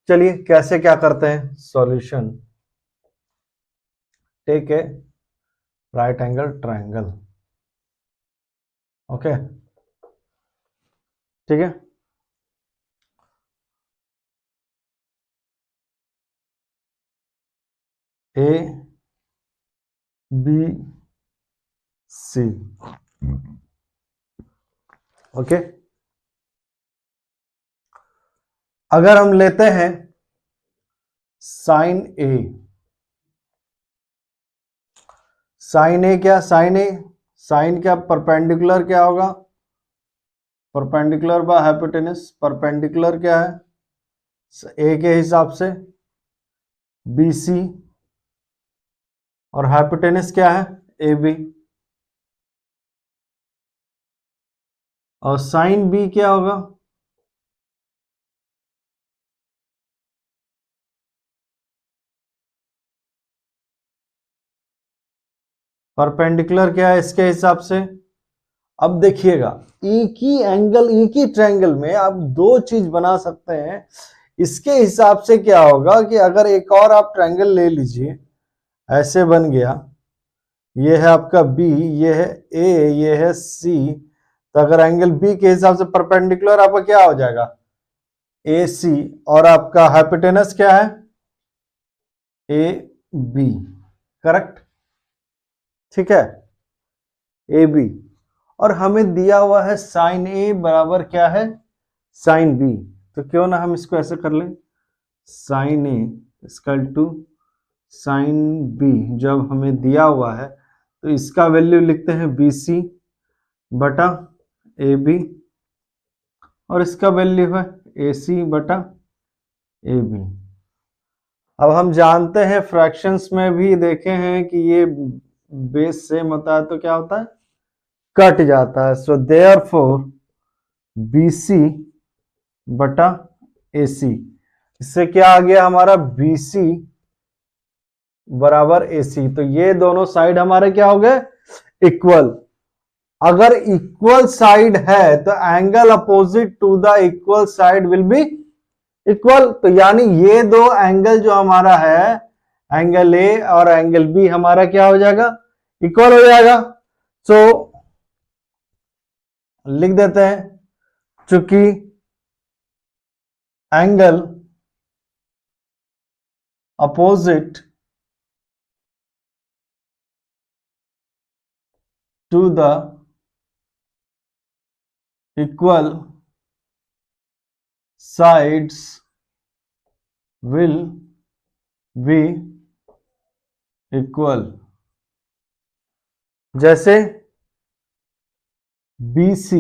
चलिए कैसे क्या करते हैं. Solution, take a right angle triangle. Okay, ठीक है. A B C. ओके, अगर हम लेते हैं साइन ए, साइन ए क्या, साइन क्या परपेंडिकुलर क्या होगा, परपेंडिकुलर बाय हाइपोटेनस. परपेंडिकुलर क्या है ए के हिसाब से बी सी, और हाइपोटेनस क्या है ए बी. और साइन बी क्या होगा, परपेंडिकुलर क्या है इसके हिसाब से. अब देखिएगा एक ही एंगल, एक ही ट्रायंगल में आप दो चीज बना सकते हैं. इसके हिसाब से क्या होगा कि अगर एक और आप ट्रायंगल ले लीजिए, ऐसे बन गया, ये है आपका बी, ये है ए, ये है सी, तो अगर एंगल बी के हिसाब से परपेंडिकुलर आपका क्या हो जाएगा ए सी, और आपका हाइपोटेनस क्या है ए बी. करेक्ट, ठीक है, ए बी. और हमें दिया हुआ है साइन ए बराबर क्या है साइन बी, तो क्यों ना हम इसको ऐसे कर लें, sine A equal to sine B. जब हमें दिया हुआ है तो इसका वैल्यू लिखते हैं बी सी बटा ए बी, और इसका वैल्यू है ए सी बटा ए बी. अब हम जानते हैं फ्रैक्शंस में भी देखे हैं कि ये बेस सेम होता है तो क्या होता है, कट जाता है. सो देयरफॉर बी सी बटा ए सी, इससे क्या आ गया हमारा बी सी बराबर ए सी. तो ये दोनों साइड हमारे क्या हो गए इक्वल. अगर इक्वल साइड है तो angle opposite to the equal side will be equal. तो यानी ये दो एंगल जो हमारा है, एंगल ए और एंगल बी, हमारा क्या हो जाएगा इक्वल हो जाएगा. सो लिख देते हैं, चूंकि angle opposite to the equal sides will be equal. जैसे BC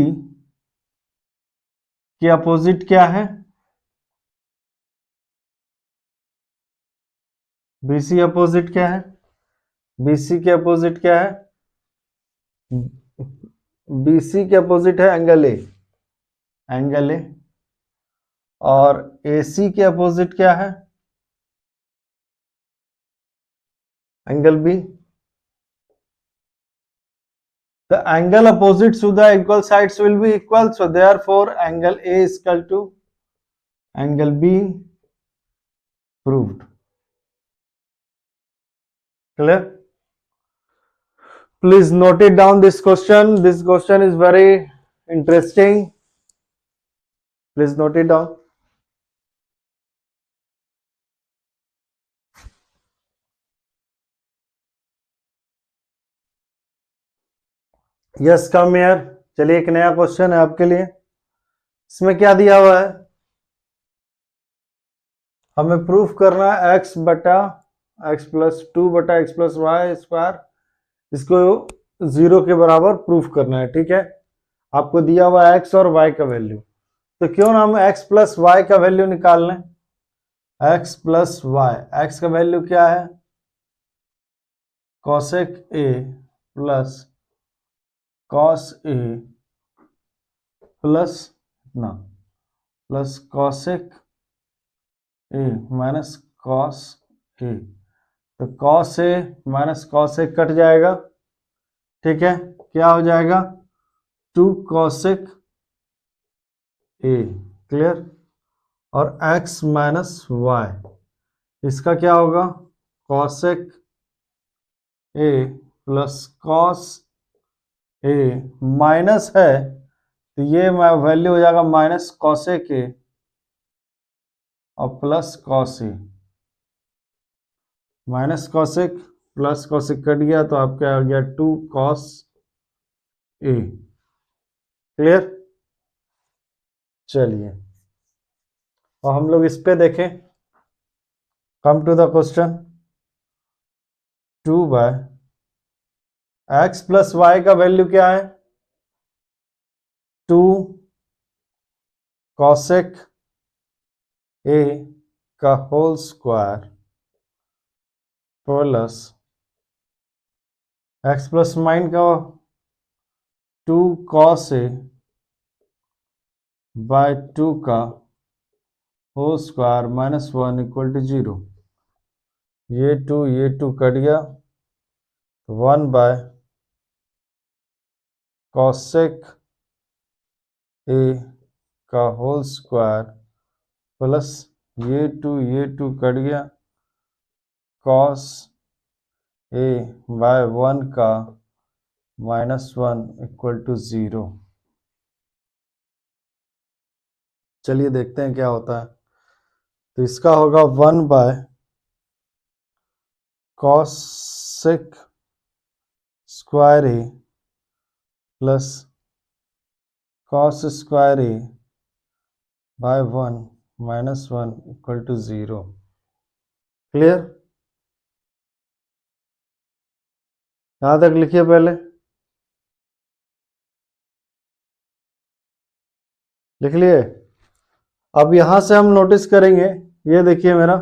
के अपोजिट क्या है, BC अपोजिट क्या है, BC के अपोजिट क्या है, BC के अपोजिट है एंगल ए, एंगल ए. और AC के अपोजिट क्या है angle B. The angle opposite to the equal sides will be equal, so therefore angle A is equal to angle B proved. Clear? Please note it down, this question. This question is very interesting. Please note it down. Yes come here. चलिए एक नया क्वेश्चन है आपके लिए। इसमें क्या दिया हुआ है, हमें प्रूफ करना है x बटा x प्लस 2 बटा x प्लस वाई स्क्वायर, इसको 0 के बराबर प्रूफ करना है। ठीक है, आपको दिया हुआ है x और y का वैल्यू, तो क्यों ना हम x प्लस वाई का वैल्यू निकाल लें। x प्लस वाई, x का वैल्यू क्या है, cosec a plus cos a plus इतना plus cosec a minus cos a, तो cos a minus cos a कट जाएगा। ठीक है, क्या हो जाएगा 2 cosec a। क्लियर? और x माइनस वाई, इसका क्या होगा cosec a plus cos a minus है, तो ये वैल्यू हो जाएगा माइनस cosec a और plus cos a। Minus cosec plus cosec cut गया तो आपका आ गया 2 cos a। क्लियर? चलिए और हम लोग इस पे देखें। Come to the question. 2 by x plus Y का वैल्यू क्या है, 2 cosec a का whole square plus x plus माइन का 2 cos a बाय 2 का whole square minus 1 equal to 0। ये 2 कट गया, 1 बाय cosec a का होल स्क्वायर प्लस ये 2 कट गया, cos a बाय 1 का माइनस 1 इक्वल टू 0। चलिए देखते हैं क्या होता है। तो इसका होगा 1 by cosec square a plus cos square a by 1 minus 1 equal to 0। Clear? यहां तक लिखिए पहले, लिख लिए। अब यहां से हम नोटिस करेंगे, ये देखिए मेरा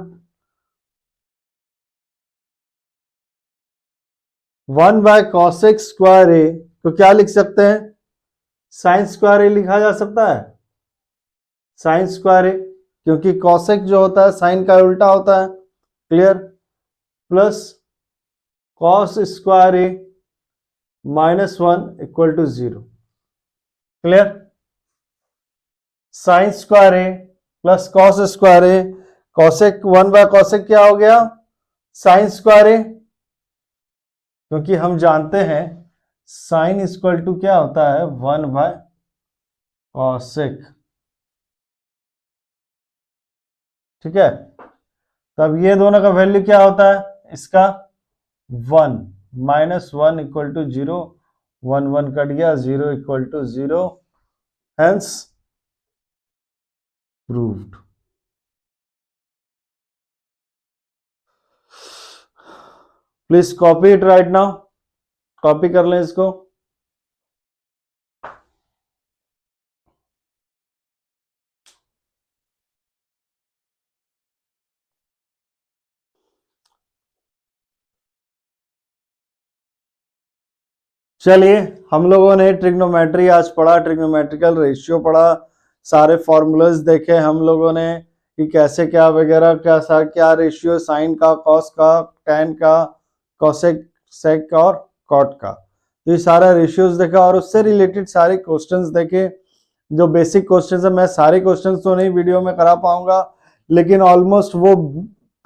1 बाय cosec स्क्वायर a को क्या लिख सकते हैं, साइन स्क्वायर a लिखा जा सकता है, साइन स्क्वायर a, क्योंकि cosec जो होता है साइन का उल्टा होता है। Clear? Plus cos square a minus 1 equal to 0। Clear? Sine square a plus cos square a, cosec 1 by cosec क्या हो गया, साइन स्क्वायर a, क्योंकि हम जानते हैं साइन इक्वल टू क्या होता है 1 बाय cosec। ठीक है, तब ये दोनों का वैल्यू क्या होता है, इसका 1 माइनस 1 इक्वल टू 0, 1 कट गया, 0 equal to 0, hence proved. Please copy it right now, copy कर लें इसको। चलिए हम लोगों ने ट्रिग्नोमेट्री आज पढ़ा, ट्रिग्नोमेट्रिकल रेशियो पढ़ा, सारे फॉर्मूलाज देखे हम लोगों ने कि कैसे क्या वगैरह, क्या रेशियो साइन का, कॉस का, टैन का, कॉसेक, सेक और कॉट का, तो ये सारा रेशियोज देखा और उससे रिलेटेड सारे क्वेश्चंस देखे। जो बेसिक क्वेश्चंस है, मैं सारे क्वेश्चंस तो नहीं वीडियो में करा पाऊंगा, लेकिन ऑलमोस्ट वो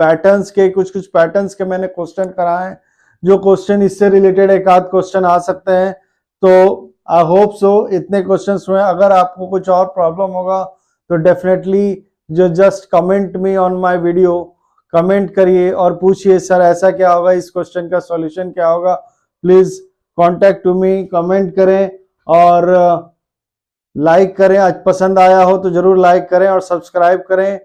पैटर्न्स के कुछ पैटर्न्स के मैंने क्वेश्चन कराए हैं, जो क्वेश्चन इससे रिलेटेड एक आध क्वेश्चन आ सकते हैं। तो आई होप सो इतने क्वेश्चंस हुए। अगर आपको कुछ और प्रॉब्लम होगा तो डेफिनेटली जो just comment me on my video, comment करिए और पूछिए सर ऐसा क्या होगा, इस क्वेश्चन का सॉल्यूशन क्या होगा। Please contact to me, comment करें और लाइक करें। आज पसंद आया हो तो जरूर लाइक करें और सब्सक्राइब करें।